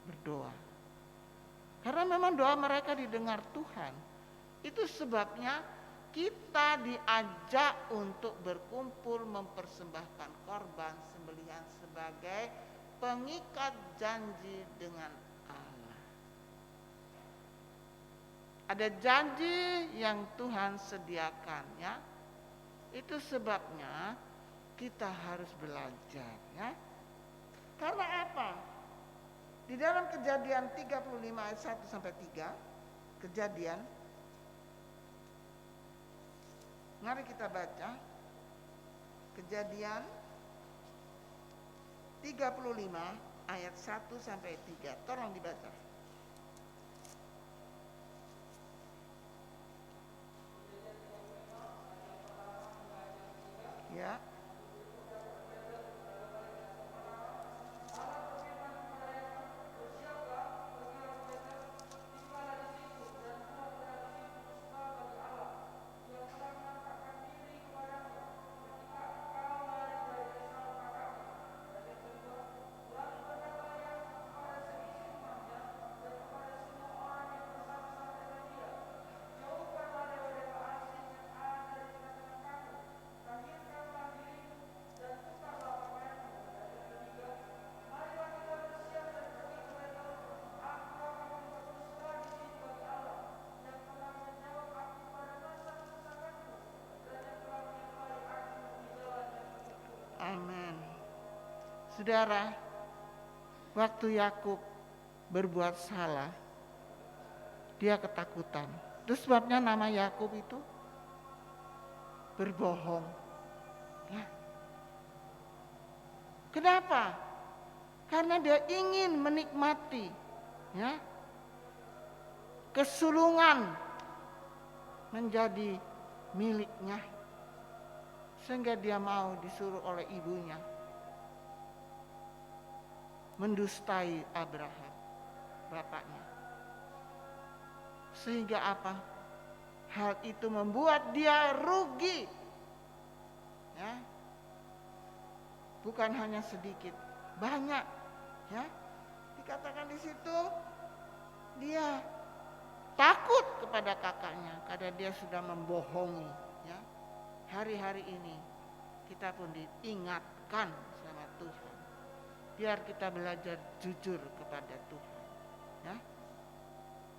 berdoa. Karena memang doa mereka didengar Tuhan. Itu sebabnya kita diajak untuk berkumpul mempersembahkan korban sembelihan sebagai pengikat janji dengan Allah. Ada janji yang Tuhan sediakan ya. Itu sebabnya kita harus belajar ya. Karena apa? Di dalam Kejadian 35 ayat 1 sampai 3, Kejadian, mari kita baca Kejadian 35 ayat 1 sampai 3. Tolong dibaca. Ya. Amin. Saudara, waktu Yakub berbuat salah, dia ketakutan. Itu sebabnya nama Yakub itu berbohong. Ya. Kenapa? Karena dia ingin menikmati ya, kesulungan menjadi miliknya. Sehingga dia mau disuruh oleh ibunya mendustai Abraham, bapaknya. Sehingga apa? Hal itu membuat dia rugi. Ya. Bukan hanya sedikit, banyak. Ya. Dikatakan di situ dia takut kepada kakaknya karena dia sudah membohongi. Ya. Hari-hari ini kita pun diingatkan sama Tuhan. Biar kita belajar jujur kepada Tuhan, ya,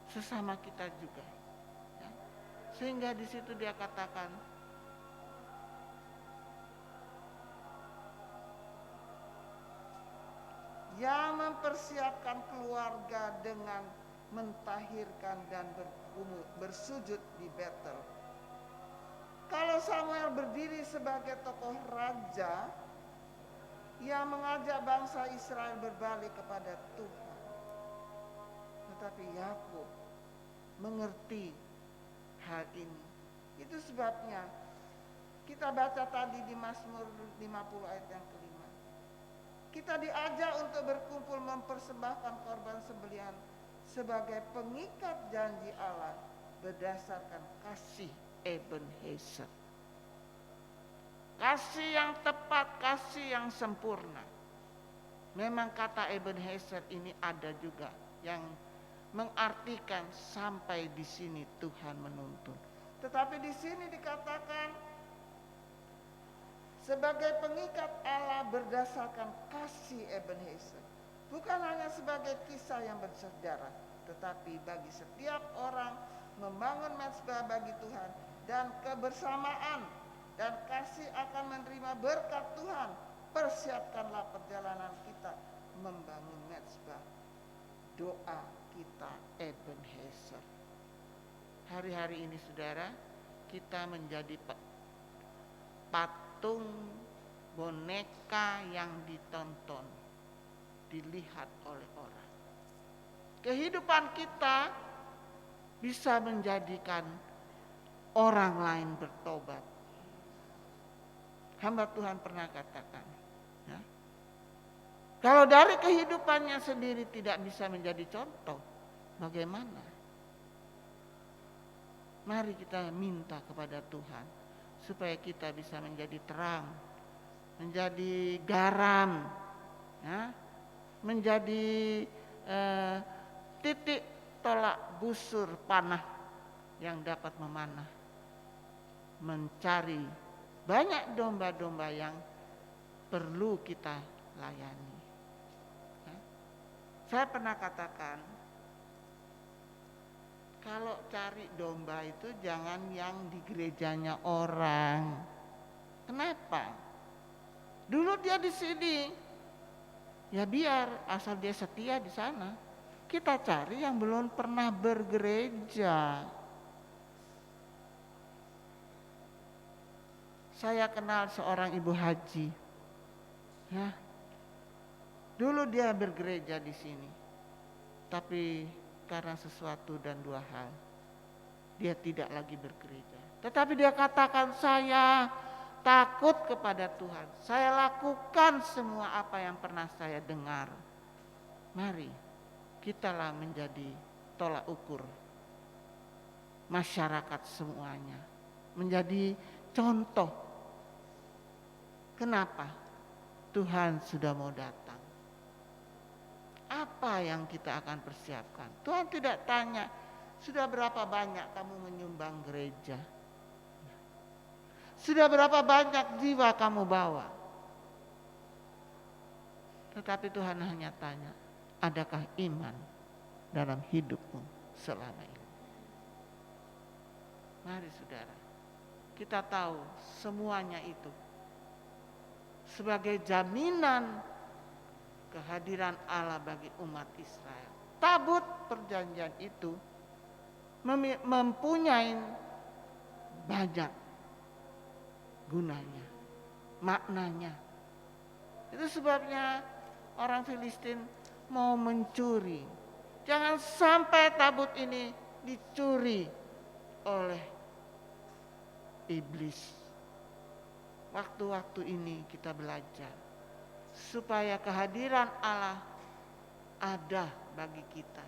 sesama kita juga, ya. Sehingga di situ dia katakan, yang mempersiapkan keluarga dengan mentahirkan dan bersujud di Betel. Kalau Samuel berdiri sebagai tokoh raja, ia mengajak bangsa Israel berbalik kepada Tuhan. Tetapi Yakub mengerti hal ini. Itu sebabnya kita baca tadi di Mazmur 50 ayat yang kelima. Kita diajak untuk berkumpul mempersembahkan korban sembelihan sebagai pengikat janji Allah berdasarkan kasih Ebenezer. Kasih yang tepat, kasih yang sempurna. Memang kata Ebenezer ini ada juga yang mengartikan sampai di sini Tuhan menuntun. Tetapi di sini dikatakan sebagai pengikat Allah berdasarkan kasih Ebenezer. Bukan hanya sebagai kisah yang bersejarah, tetapi bagi setiap orang membangun mezbah bagi Tuhan dan kebersamaan dan kasih akan menerima berkat Tuhan. Persiapkanlah perjalanan kita membangun mezbah. Doa kita Ebenezer. Hari-hari ini saudara, kita menjadi patung boneka yang ditonton, dilihat oleh orang. Kehidupan kita bisa menjadikan orang lain bertobat. Hamba Tuhan pernah katakan, ya, kalau dari kehidupannya sendiri tidak bisa menjadi contoh, bagaimana? Mari kita minta kepada Tuhan supaya kita bisa menjadi terang, menjadi garam, ya, menjadi titik tolak busur panah yang dapat memanah, mencari banyak domba-domba yang perlu kita layani. Ya. Saya pernah katakan, kalau cari domba itu jangan yang di gerejanya orang. Kenapa? Dulu dia di sini, ya biar asal dia setia di sana. Kita cari yang belum pernah bergereja. Saya kenal seorang ibu haji, ya. Dulu dia bergereja di sini, tapi karena sesuatu dan dua hal, dia tidak lagi bergereja. Tetapi dia katakan, saya takut kepada Tuhan. Saya lakukan semua apa yang pernah saya dengar. Mari kitalah menjadi tolak ukur masyarakat semuanya, menjadi contoh. Kenapa? Tuhan sudah mau datang. Apa yang kita akan persiapkan? Tuhan tidak tanya, sudah berapa banyak kamu menyumbang gereja? Sudah berapa banyak jiwa kamu bawa? Tetapi Tuhan hanya tanya, adakah iman dalam hidupmu selama ini? Mari saudara, kita tahu semuanya itu sebagai jaminan kehadiran Allah bagi umat Israel. Tabut perjanjian itu mempunyai banyak gunanya, maknanya. Itu sebabnya orang Filistin mau mencuri. Jangan sampai tabut ini dicuri oleh iblis. Waktu-waktu ini kita belajar supaya kehadiran Allah ada bagi kita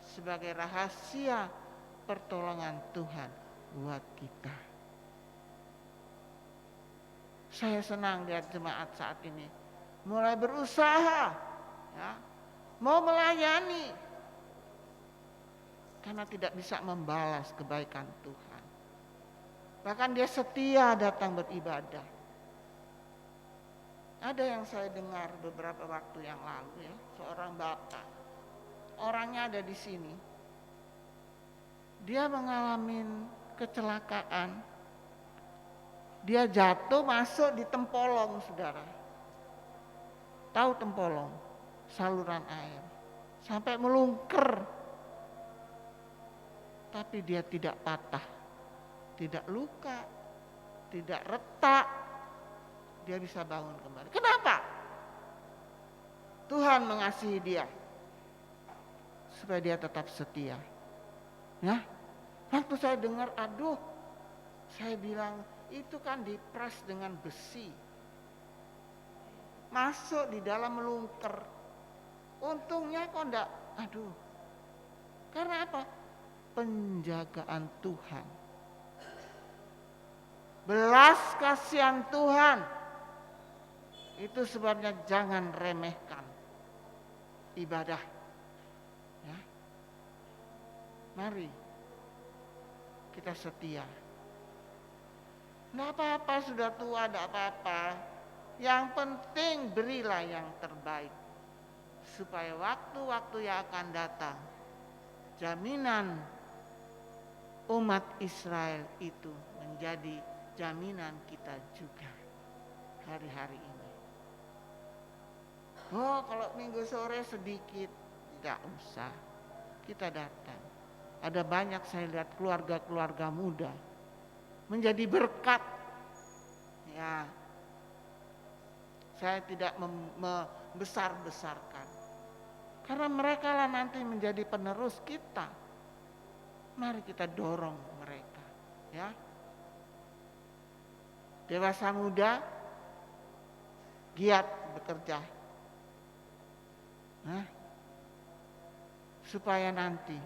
sebagai rahasia pertolongan Tuhan buat kita. Saya senang lihat jemaat saat ini mulai berusaha, ya, mau melayani karena tidak bisa membalas kebaikan Tuhan. Bahkan dia setia datang beribadah. Ada yang saya dengar beberapa waktu yang lalu ya, seorang bapak, orangnya ada di sini. Dia mengalami kecelakaan. Dia jatuh masuk di tempolong, saudara. Tahu tempolong? Saluran air. Sampai melungker. Tapi dia tidak patah. Tidak luka. Tidak retak. Dia bisa bangun kembali. Kenapa? Tuhan mengasihi dia. Supaya dia tetap setia. Ya. Waktu saya dengar, aduh. Saya bilang, itu kan dipres dengan besi. Masuk di dalam melungker. Untungnya kok enggak, aduh. Karena apa? Penjagaan Tuhan. Belas kasihan Tuhan. Itu sebabnya jangan remehkan ibadah. Ya. Mari kita setia. Tidak apa-apa sudah tua, tidak apa-apa. Yang penting berilah yang terbaik. Supaya waktu-waktu yang akan datang, jaminan umat Israel itu menjadi jaminan kita juga hari-hari ini. Oh, kalau minggu sore sedikit, tidak usah. Kita datang. Ada banyak saya lihat keluarga-keluarga muda menjadi berkat. Ya, saya tidak membesar-besarkan. Karena mereka lah nanti menjadi penerus kita. Mari kita dorong mereka. Ya, dewasa muda, giat bekerja. Nah, supaya nanti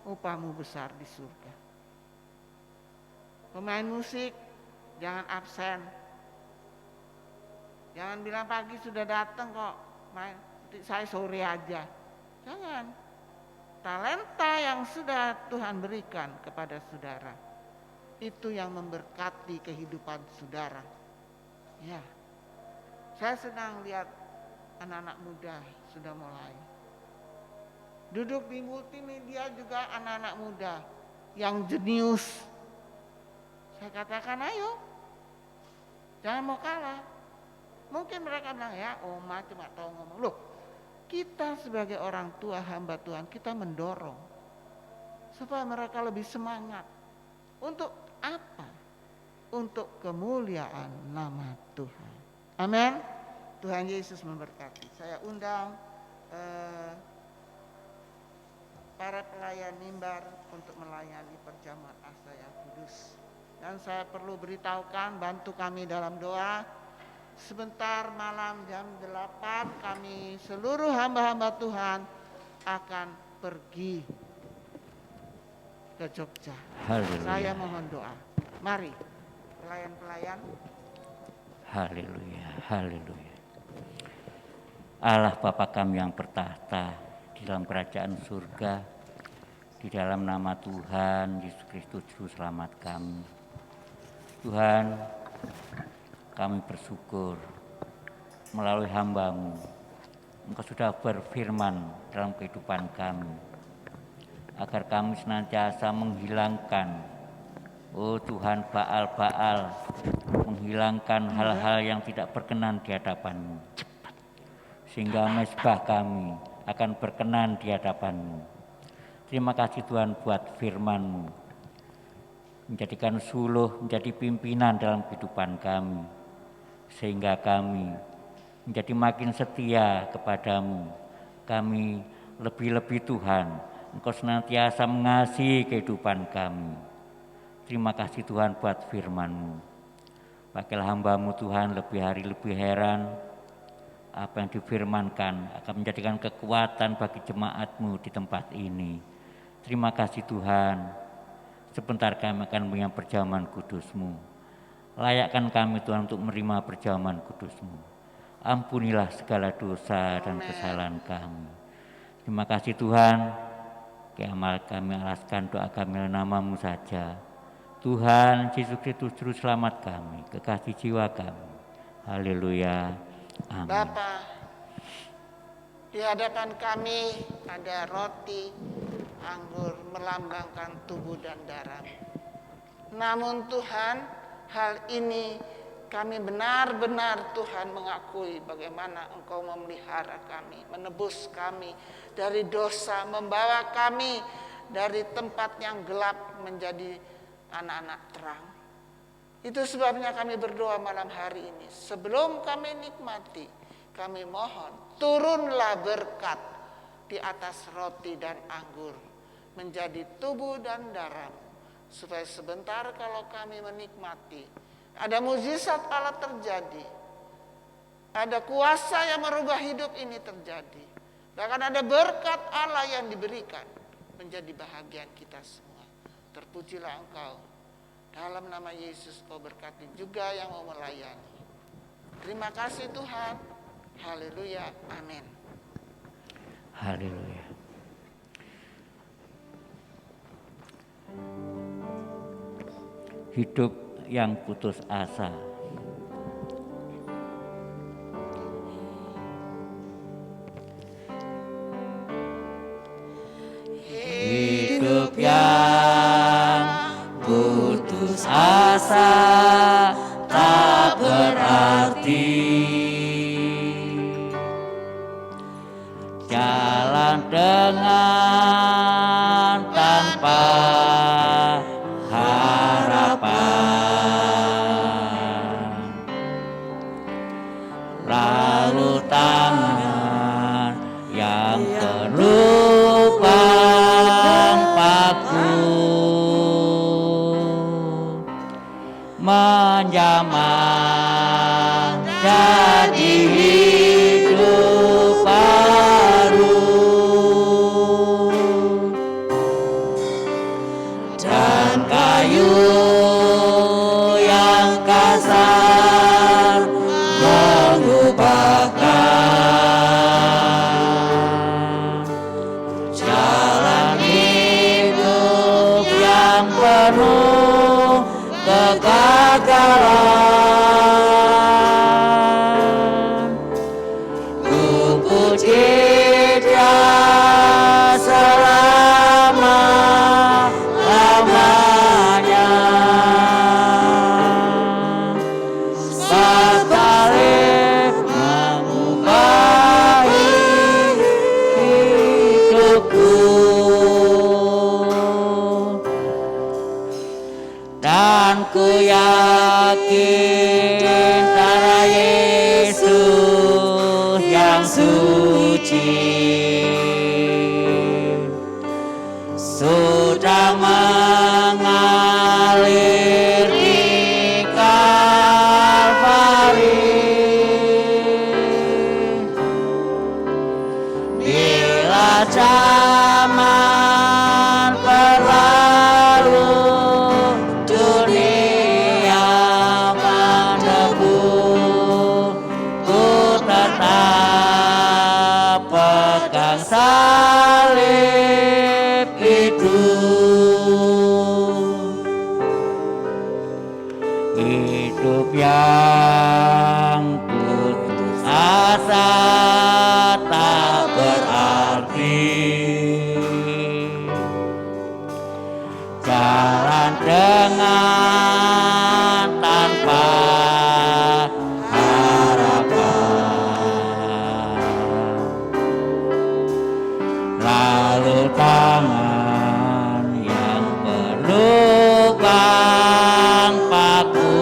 upahmu besar di surga. Pemain musik, jangan absen. Jangan bilang pagi sudah datang kok, main, saya sore aja. Jangan. Talenta yang sudah Tuhan berikan kepada saudara, itu yang memberkati kehidupan saudara. Ya, saya senang lihat anak-anak muda sudah mulai. Duduk di multimedia juga anak-anak muda yang jenius. Saya katakan ayo, jangan mau kalah. Mungkin mereka bilang ya Oma cuma tahu ngomong. Loh, kita sebagai orang tua hamba Tuhan, kita mendorong supaya mereka lebih semangat. Untuk apa? Untuk kemuliaan nama Tuhan. Amin. Tuhan Yesus memberkati. Saya undang para pelayan mimbar untuk melayani perjamuan Asa yang kudus. Dan saya perlu beritahukan, bantu kami dalam doa. Sebentar malam jam 8 kami seluruh hamba-hamba Tuhan akan pergi ke Jogja. Haleluya. Saya mohon doa. Mari pelayan-pelayan. Haleluya, haleluya. Allah Bapa kami yang bertahta di dalam kerajaan surga, di dalam nama Tuhan Yesus Kristus Juru Selamat kami. Tuhan, kami bersyukur melalui hamba-Mu, Engkau sudah berfirman dalam kehidupan kami, agar kami senantiasa menghilangkan, oh Tuhan, Baal-Baal, menghilangkan hal-hal yang tidak berkenan di hadapan-Mu, sehingga mezbah kami akan berkenan di hadapan-Mu. Terima kasih Tuhan buat firman-Mu, menjadikan suluh, menjadi pimpinan dalam kehidupan kami, sehingga kami menjadi makin setia kepadamu. Kami lebih-lebih Tuhan, Engkau senantiasa mengasihi kehidupan kami. Terima kasih Tuhan buat firman-Mu. Pakailah hamba-Mu Tuhan lebih hari lebih heran, apa yang difirmankan akan menjadikan kekuatan bagi jemaat-Mu di tempat ini. Terima kasih Tuhan. Sebentar kami akan menerima perjamuan kudus-Mu. Layakkan kami Tuhan untuk menerima perjamuan kudus-Mu. Ampunilah segala dosa dan kesalahan kami. Terima kasih Tuhan. Kami alaskan doa kami dalam nama-Mu saja. Tuhan Yesus Kristus Juru Selamat kami, kekasih jiwa kami. Haleluya. Amin. Bapa, di hadapan kami ada roti, anggur melambangkan tubuh dan darah-Mu. Namun Tuhan, hal ini kami benar-benar Tuhan mengakui bagaimana Engkau memelihara kami, menebus kami dari dosa, membawa kami dari tempat yang gelap menjadi anak-anak terang. Itu sebabnya kami berdoa malam hari ini. Sebelum kami nikmati, kami mohon turunlah berkat di atas roti dan anggur menjadi tubuh dan darah-Mu, supaya sebentar kalau kami menikmati, ada mukjizat Allah terjadi, ada kuasa yang merubah hidup ini terjadi, bahkan ada berkat Allah yang diberikan menjadi bahagian kita semua. Terpujilah Engkau. Dalam nama Yesus Kau berkati juga yang mau melayani. Terima kasih Tuhan. Haleluya. Amin. Haleluya. Hidup yang putus asa. Hidup yang putus asa tak berarti. Jalan dengan tanpa harapan, lalu tangan yang terlupakan paku menjamah jadi hidup baru, dan kayu yang kasar mengubahkan jalan hidup yang penuh kegagalan. Ku puji Dia selama-lamanya, sekali mengubahi hidupku, dan ku yakin darah Yesus yang suci sudah mengalir di Kalvari. Bila zaman berlalu, dunia mendebus, ku tetap pegang salib itu. Hidup yang putus asa tak berarti. Jalan dengan tanpa harapan, lalu tangan yang berlubang paku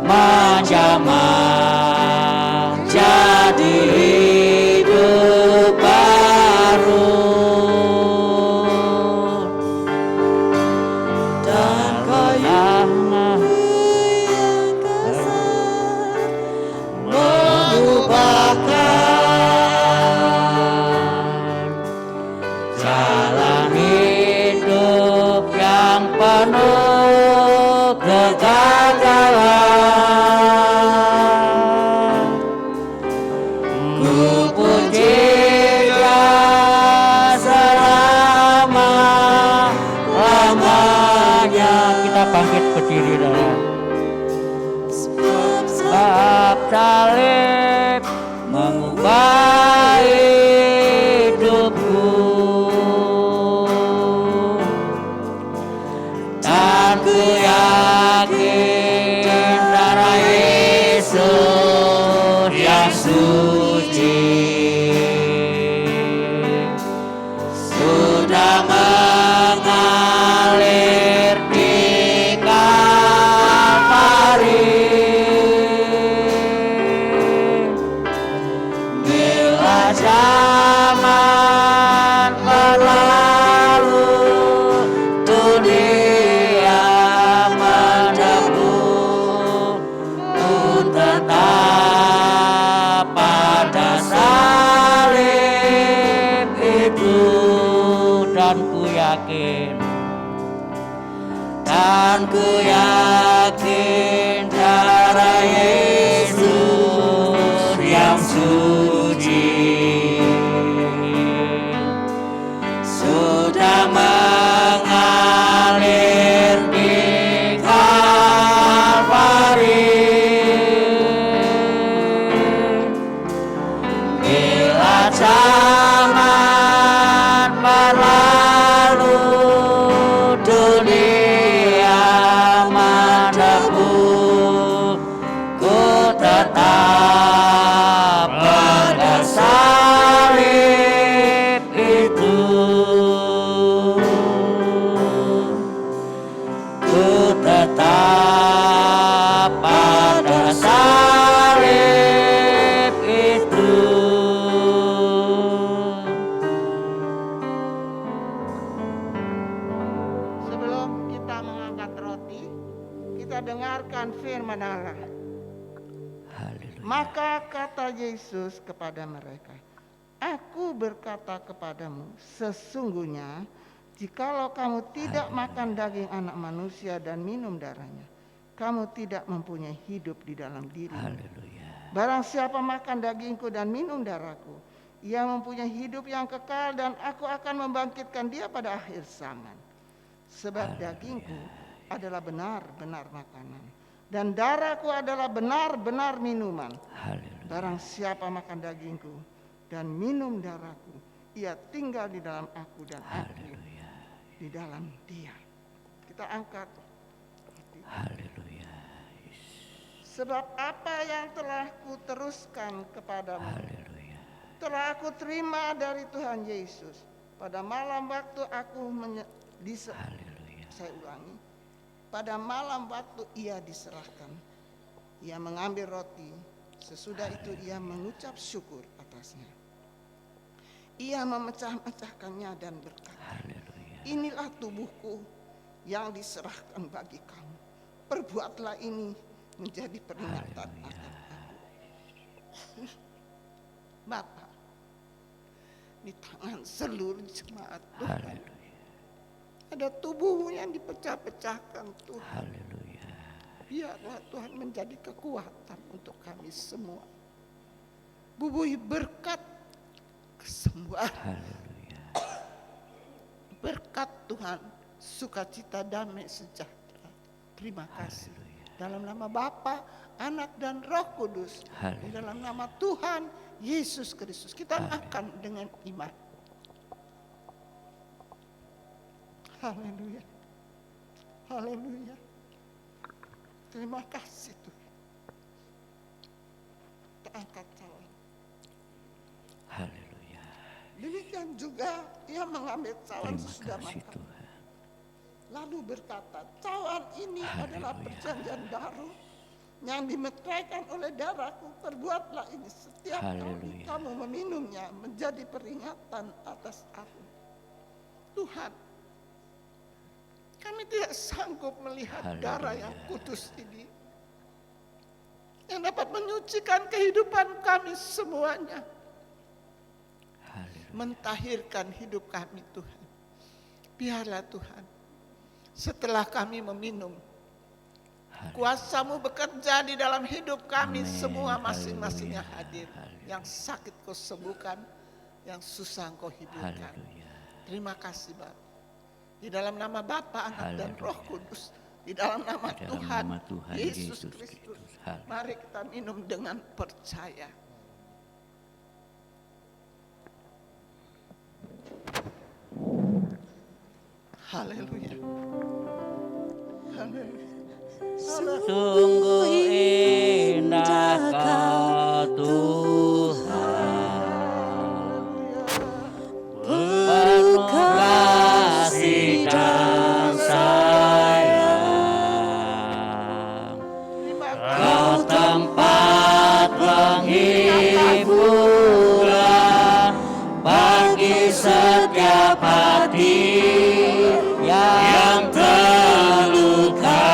menjamah jadi hidup baru, dan kayu yang kasar mengubahkan jalan hidup yang penuh kegagalan. Ku puji Dia selama-lamanya. Kita bangkit berdiri dalam Sebab salib mengubah hidupku, dan ku yakin darah Yesus yang suci sudah mengalir di Kalvari. Bila zaman berlalu, dunia mendebu, ku tetap pada salib itu, dan ku yakin darah Yesus yang suci sudah mengalir di Kalvari. Bila zaman berlalu, dunia mendebu, ku tetap pada salib itu, ku tetap pada salib itu. Sebelum kita mengangkat roti, kita dengarkan firman Allah. Haleluya. Maka kata Yesus kepada mereka, Aku berkata kepadamu, sesungguhnya jikalau kamu tidak makan daging anak manusia dan minum darahnya, kamu tidak mempunyai hidup di dalam dirimu. Haleluya. Barang siapa makan dagingku dan minum darahku, ia mempunyai hidup yang kekal, dan aku akan membangkitkan dia pada akhir zaman. Sebab dagingku adalah benar-benar makanan, dan darahku adalah benar-benar minuman. Haleluya. Barang siapa makan dagingku dan minum darahku, ia tinggal di dalam aku dan aku di dalam dia. Kita angkat. Haleluya. Sebab apa yang telah kuteruskan kepadamu, Haleluya. telah aku terima dari Tuhan Yesus pada malam waktu aku Haleluya. Saya ulangi. Pada malam waktu ia diserahkan, ia mengambil roti. Sesudah itu ia mengucap syukur atasnya. Ia memecah-mecahkannya dan berkata, Haleluya. Inilah tubuhku yang diserahkan bagi kamu. Perbuatlah ini menjadi peringatan akan aku. Bapa, di tangan seluruh jemaat Tuhan, Haleluya. ada tubuhmu yang dipecah-pecahkan Tuhan. Haleluya. Biarlah Tuhan menjadi kekuatan untuk kami semua. Bubuhi berkat kesembuhan. Haleluya. Berkat Tuhan, sukacita, damai, sejahtera. Terima kasih. Dalam nama Bapa, Anak, dan Roh Kudus. Di dalam nama Tuhan Yesus Kristus. Kita makan dengan iman. Haleluya. Haleluya. Terima kasih Tuhan. Kita angkat cawan. Haleluya. Demikian juga ia mengambil cawan Terima sesudah kasih makan. Tuhan. Lalu berkata, cawan ini adalah perjanjian baru yang dimeteraikan oleh darahku. Perbuatlah ini setiap kali kamu meminumnya menjadi peringatan atas aku. Tuhan, kami tidak sanggup melihat darah yang kudus ini, yang dapat menyucikan kehidupan kami semuanya, mentahirkan hidup kami Tuhan. Biarlah Tuhan, setelah kami meminum, kuasa-Mu bekerja di dalam hidup kami semua, masing-masing yang hadir. Yang sakit Kau sembuhkan, yang susah Kau hidupkan. Terima kasih Bapa. Di dalam nama Bapa, Anak, dan Roh Kudus, di dalam nama Di dalam Tuhan, nama Tuhan Yesus Yesus Kristus. Kristus. Haleluya. Mari kita minum dengan percaya. Haleluya. Haleluya. Sungguh indah Kau Tuhan, penuh kasih dan sayang. Kau tempat penghiburan bagi setiap hati yang terluka.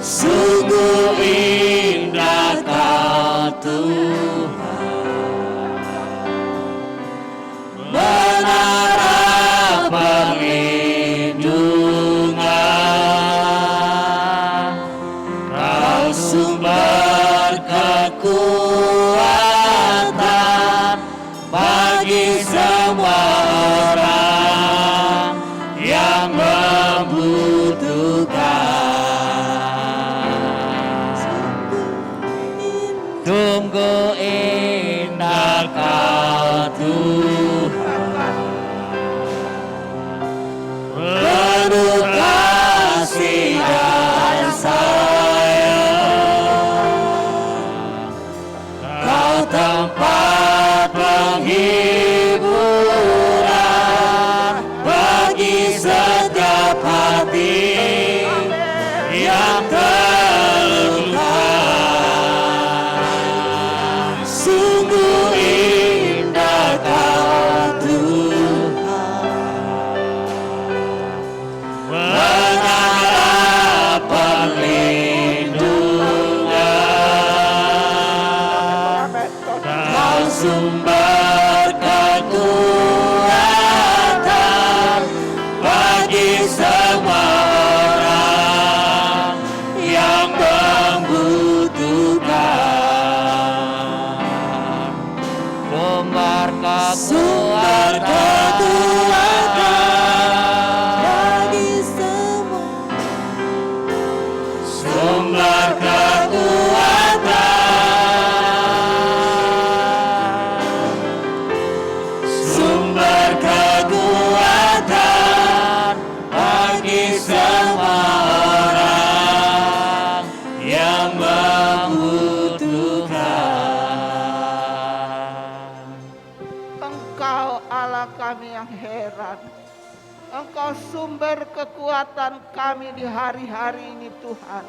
Sungguh indah Kau Tuhan, menara perlindungan. Kau sumber kekuatan bagi semua orang yang membutuhkan. Sungguh indah Kau Tuhan, penuh kasih dan sayang. Kau tempat penghiburan bagi setiap hati yang terluka. Sungguh indah Kau Tuhan, menara perlindungan. Kau sumber kekuatan bagi semua orang yang membutuhkan. Sumber kekuatan bagi semua. Sumber kekuatan. Sumber kekuatan bagi semua orang yang membutuhkan. Engkau Allah kami yang heran. Engkau sumber kekuatan kami di hari-hari ini Tuhan.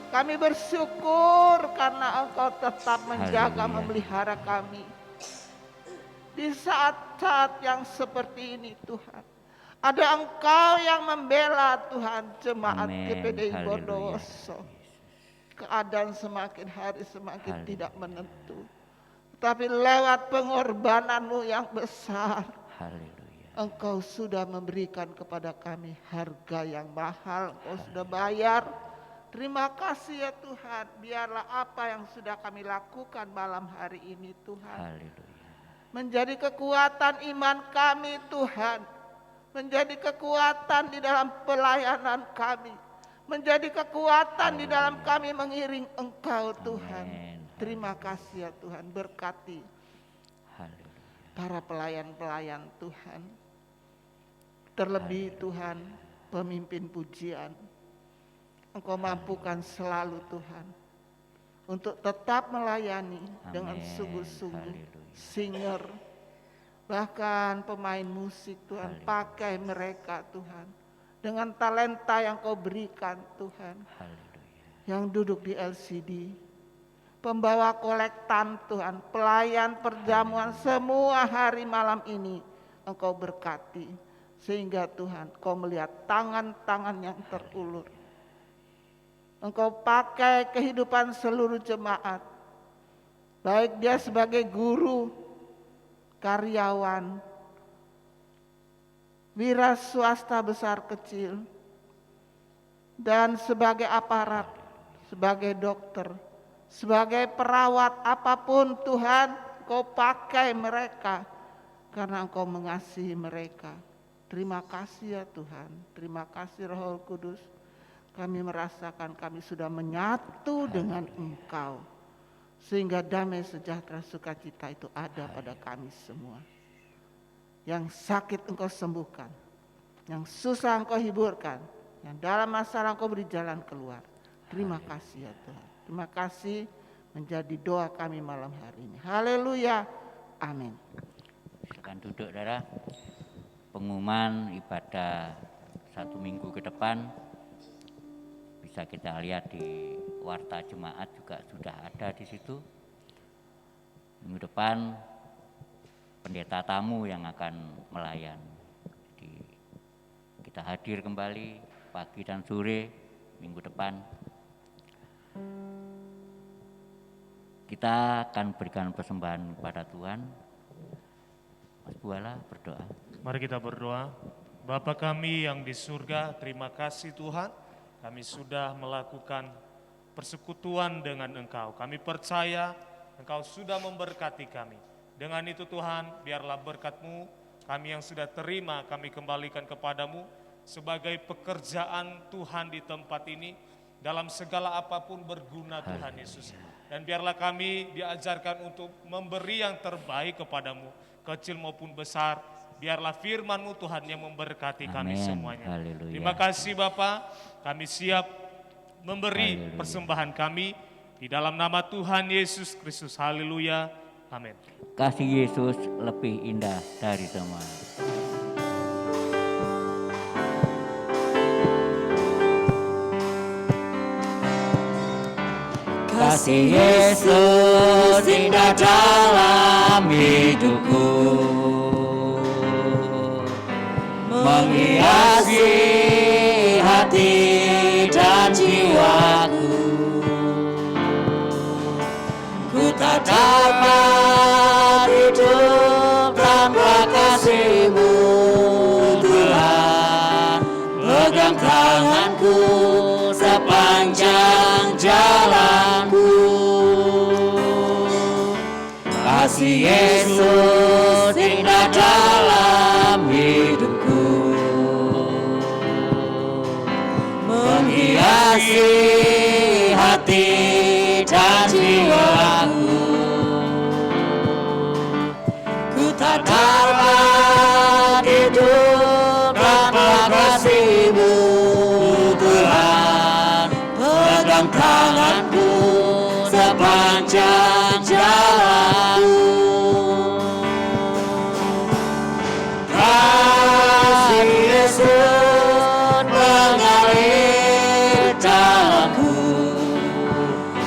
Kami bersyukur karena Engkau tetap menjaga, Haleluya. memelihara kami. Di saat-saat yang seperti ini Tuhan. Ada Engkau yang membela Tuhan jemaat Amin. GPDI Haleluya. Bondowoso. Keadaan semakin hari semakin Haleluya. tidak menentu. Tapi lewat pengorbanan-Mu yang besar, Haleluya. Engkau sudah memberikan kepada kami harga yang mahal. Engkau sudah bayar. Terima kasih ya Tuhan. Biarlah apa yang sudah kami lakukan malam hari ini Tuhan, Haleluya. menjadi kekuatan iman kami Tuhan. Menjadi kekuatan di dalam pelayanan kami. Menjadi kekuatan di dalam kami mengiring Engkau Tuhan. Amin. Terima kasih ya Tuhan. Berkati Haleluya. para pelayan-pelayan Tuhan. Terlebih Tuhan pemimpin pujian. Engkau mampukan selalu Tuhan. Untuk tetap melayani dengan Amin. sungguh-sungguh. Haleluya. Singer. Bahkan pemain musik Tuhan. Haleluya. Pakai mereka Tuhan. Dengan talenta yang Kau berikan Tuhan. Haleluya. Yang duduk di LCD. Pembawa kolektan Tuhan. Pelayan perjamuan semua hari malam ini. Engkau berkati. Sehingga Tuhan Kau melihat tangan-tangan yang terulur. Engkau pakai kehidupan seluruh jemaat. Baik dia sebagai guru, karyawan, wira swasta besar kecil, dan sebagai aparat, sebagai dokter, sebagai perawat apapun Tuhan, Kau pakai mereka karena Engkau mengasihi mereka. Terima kasih ya Tuhan, terima kasih Roh Kudus. Kami merasakan kami sudah menyatu dengan Engkau. Sehingga damai sejahtera sukacita itu ada pada kami semua. Yang sakit Engkau sembuhkan, yang susah Engkau hiburkan, yang dalam masalah Engkau beri jalan keluar. Terima kasih ya Tuhan. Terima kasih menjadi doa kami malam hari ini. Haleluya. Amin. Silakan duduk, saudara. Pengumuman ibadah 1 minggu ke depan bisa kita lihat di warta jemaat juga sudah ada di situ. Minggu depan pendeta tamu yang akan melayan. Jadi kita hadir kembali pagi dan sore minggu depan. Kita akan berikan persembahan kepada Tuhan. Mas Buala berdoa. Mari kita berdoa. Bapa kami yang di surga, terima kasih Tuhan. Kami sudah melakukan persekutuan dengan Engkau. Kami percaya Engkau sudah memberkati kami. Dengan itu Tuhan, biarlah berkat-Mu, kami yang sudah terima, kami kembalikan kepadamu sebagai pekerjaan Tuhan di tempat ini, dalam segala apapun berguna Tuhan Yesus. Dan biarlah kami diajarkan untuk memberi yang terbaik kepadamu, kecil maupun besar. Biarlah firman-Mu Tuhan yang memberkati kami semuanya. Haleluya. Terima kasih Bapa, kami siap memberi persembahan kami di dalam nama Tuhan Yesus Kristus. Haleluya. Amin. Kasih Yesus lebih indah dari semua. Kasih Yesus indah dalam hidupku, menghiasi hati dan jiwaku. Ku tak dapat hidup tanpa kasih-Mu Tuhan. Pegang tanganku sepanjang jalanku. Kasih Yesus indah dalam hidupku, menghiasi hati dan jiwaku. Ku tak dapat hidup tanpa kasih-Mu Tuhan. Pegang tanganku sepanjang jalanku. Kasih Yesus mengalir dalamku,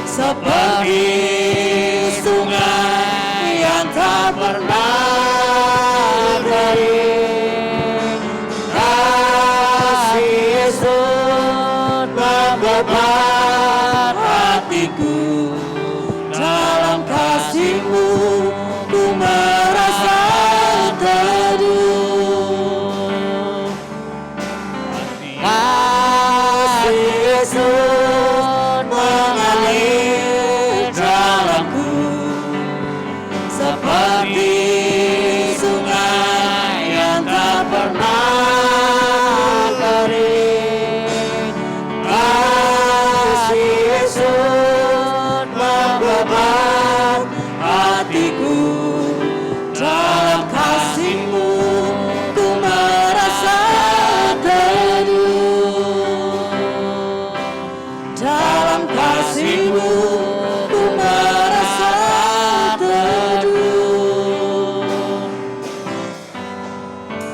seperti sungai yang tak pernah kering. Kasih Yesus membebat hatiku, dalam kasih-Mu ku merasa teduh. Kasih Yesus mengalir dalamku, seperti sungai yang tak pernah kering. Kasih Yesus membebat hatiku, dalam kasih-Mu ku merasa teduh. Dalam kasih-Mu ku merasa teduh.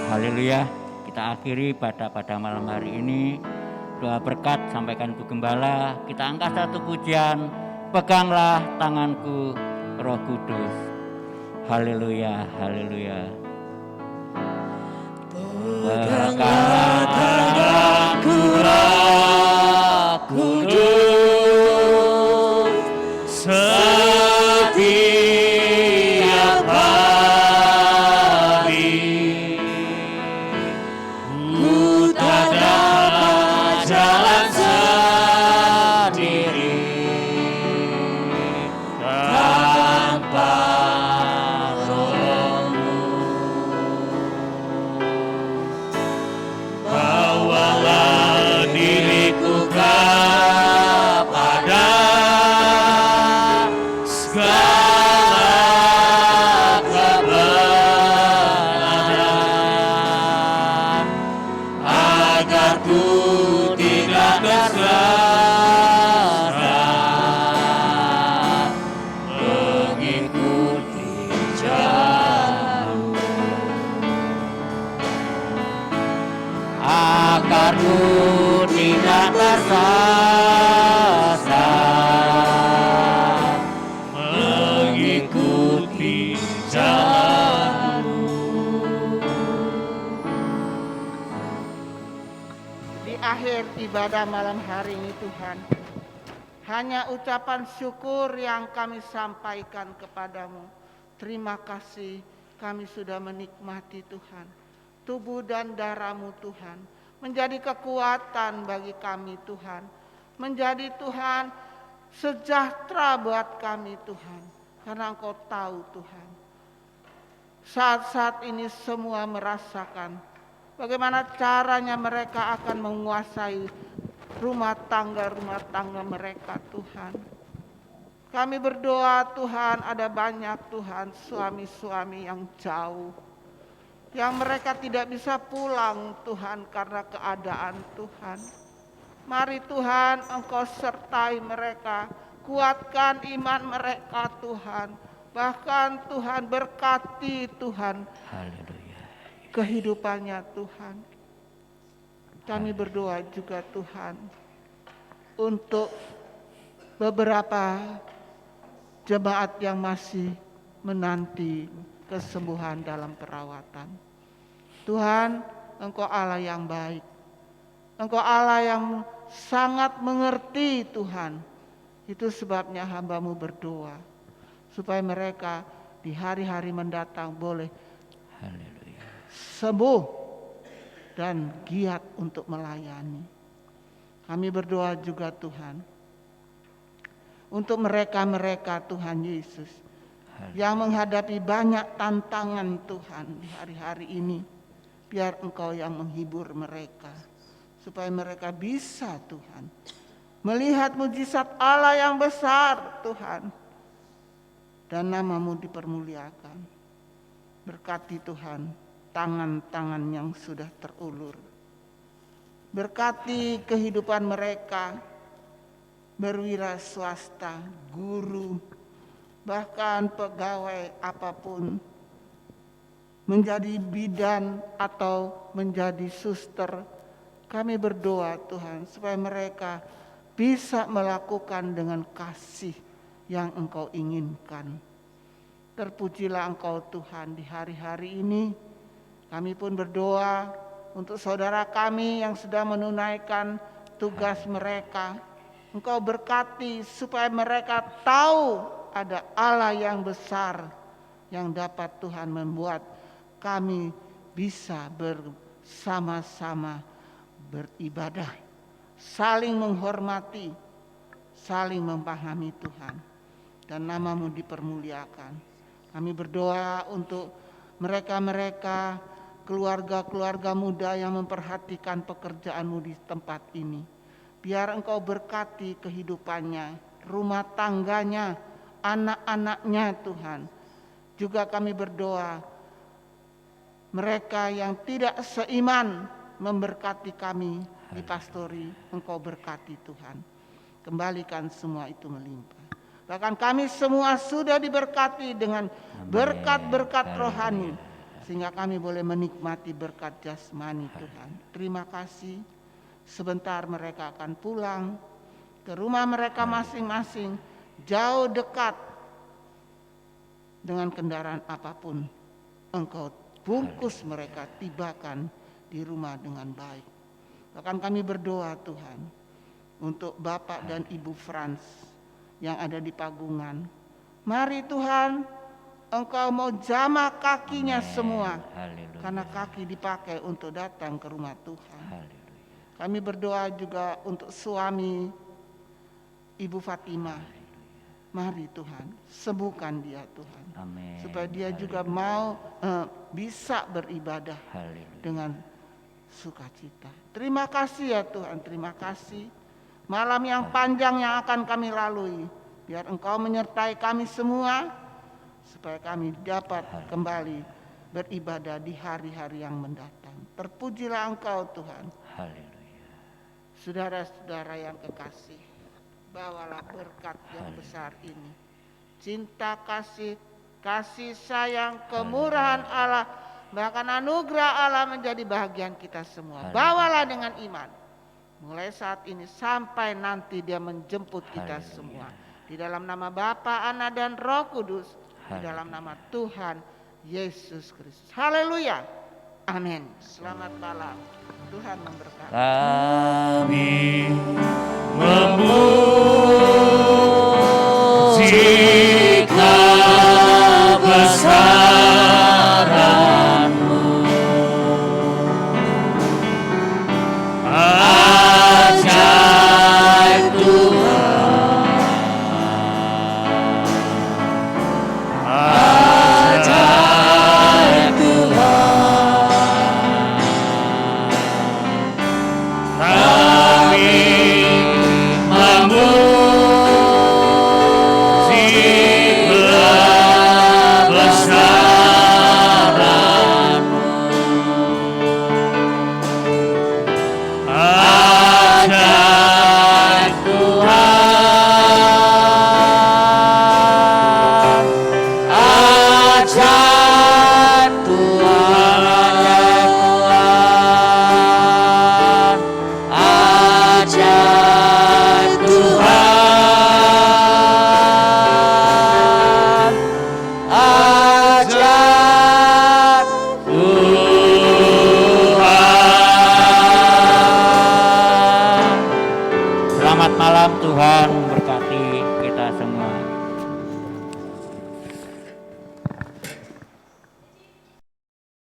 Haleluya. Kita akhiri pada malam hari ini. Doa berkat sampaikan Ibu Gembala. Kita angkat satu pujian. Peganglah tanganku, Roh Kudus. Haleluya, haleluya. Peganglah tanganku, Roh Kudus, setiap hari. Ku tak dapat jalan sendiri tanpa Roh-Mu. pasrah mengikuti jalanmu. Akarku tidak tersasar mengikuti jalanmu. Di akhir ibadah malam hari ini Tuhan, hanya ucapan syukur yang kami sampaikan kepadamu. Terima kasih kami sudah menikmati Tuhan. Tubuh dan darah-Mu Tuhan, menjadi kekuatan bagi kami Tuhan. Menjadi Tuhan sejahtera buat kami Tuhan. Karena Engkau tahu Tuhan, saat-saat ini semua merasakan bagaimana caranya mereka akan menguasai rumah tangga mereka Tuhan. Kami berdoa Tuhan, ada banyak Tuhan suami-suami yang jauh, yang mereka tidak bisa pulang Tuhan karena keadaan Tuhan. Mari Tuhan Engkau sertai mereka, kuatkan iman mereka Tuhan. Bahkan Tuhan berkati Tuhan Haleluya. kehidupannya Tuhan. Kami berdoa juga Tuhan untuk beberapa jemaat yang masih menanti kesembuhan dalam perawatan. Tuhan, Engkau Allah yang baik. Engkau Allah yang sangat mengerti Tuhan. Itu sebabnya hamba-Mu berdoa supaya mereka di hari-hari mendatang boleh Haleluya. sembuh dan giat untuk melayani. Kami berdoa juga Tuhan untuk mereka-mereka Tuhan Yesus yang menghadapi banyak tantangan Tuhan di hari-hari ini. Biar Engkau yang menghibur mereka, supaya mereka bisa Tuhan melihat mujizat Allah yang besar Tuhan, dan nama-Mu dipermuliakan. Berkati Tuhan tangan-tangan yang sudah terulur. Berkati kehidupan mereka, berwira swasta, guru, bahkan pegawai apapun, menjadi bidan atau menjadi suster. Kami berdoa Tuhan supaya mereka bisa melakukan dengan kasih yang Engkau inginkan. Terpujilah Engkau Tuhan di hari-hari ini. Kami pun berdoa untuk saudara kami yang sedang menunaikan tugas mereka. Engkau berkati supaya mereka tahu ada Allah yang besar yang dapat Tuhan membuat kami bisa bersama-sama beribadah, saling menghormati, saling memahami Tuhan, dan nama-Mu dipermuliakan. Kami berdoa untuk mereka-mereka, keluarga-keluarga muda yang memperhatikan pekerjaan-Mu di tempat ini. Biar Engkau berkati kehidupannya, rumah tangganya, anak-anaknya Tuhan. Juga kami berdoa mereka yang tidak seiman memberkati kami di pastori. Engkau berkati Tuhan. Kembalikan semua itu melimpah. Bahkan kami semua sudah diberkati dengan berkat-berkat rohani, sehingga kami boleh menikmati berkat jasmani Tuhan. Terima kasih. Sebentar mereka akan pulang ke rumah mereka masing-masing, jauh dekat, dengan kendaraan apapun. Engkau bungkus mereka, tibakan di rumah dengan baik. Bahkan kami berdoa Tuhan untuk Bapak dan Ibu Frans yang ada di Pagungan. Mari Tuhan, Engkau mau jamah kakinya semua. Haleluya. Karena kaki dipakai untuk datang ke rumah Tuhan. Haleluya. Kami berdoa juga untuk suami Ibu Fatimah. Mari Tuhan, sembuhkan dia Tuhan. Amin. Supaya dia juga mau bisa beribadah Haleluya. dengan sukacita. Terima kasih ya Tuhan, terima kasih. Malam yang panjang yang akan kami lalui, biar Engkau menyertai kami semua, supaya kami dapat kembali beribadah di hari-hari yang mendatang. Terpujilah Engkau Tuhan. Haleluya. Saudara-saudara yang kekasih, bawalah berkat yang besar ini. Cinta kasih, kasih sayang, kemurahan Allah, bahkan anugerah Allah menjadi bahagian kita semua. Bawalah dengan iman. Mulai saat ini sampai nanti Dia menjemput kita semua. Di dalam nama Bapa, Anak dan Roh Kudus. Di dalam nama Tuhan Yesus Kristus. Haleluya. Amin. Selamat malam. Tuhan memberkati. Kami memuji kebesaran-Mu, ajaib Tuhan, ajaib Tuhan. Kami memuji kebesaran-Mu, ajaib Tuhan, ajaib Tuhan, ajaib Tuhan, ajaib Tuhan. Selamat malam, Tuhan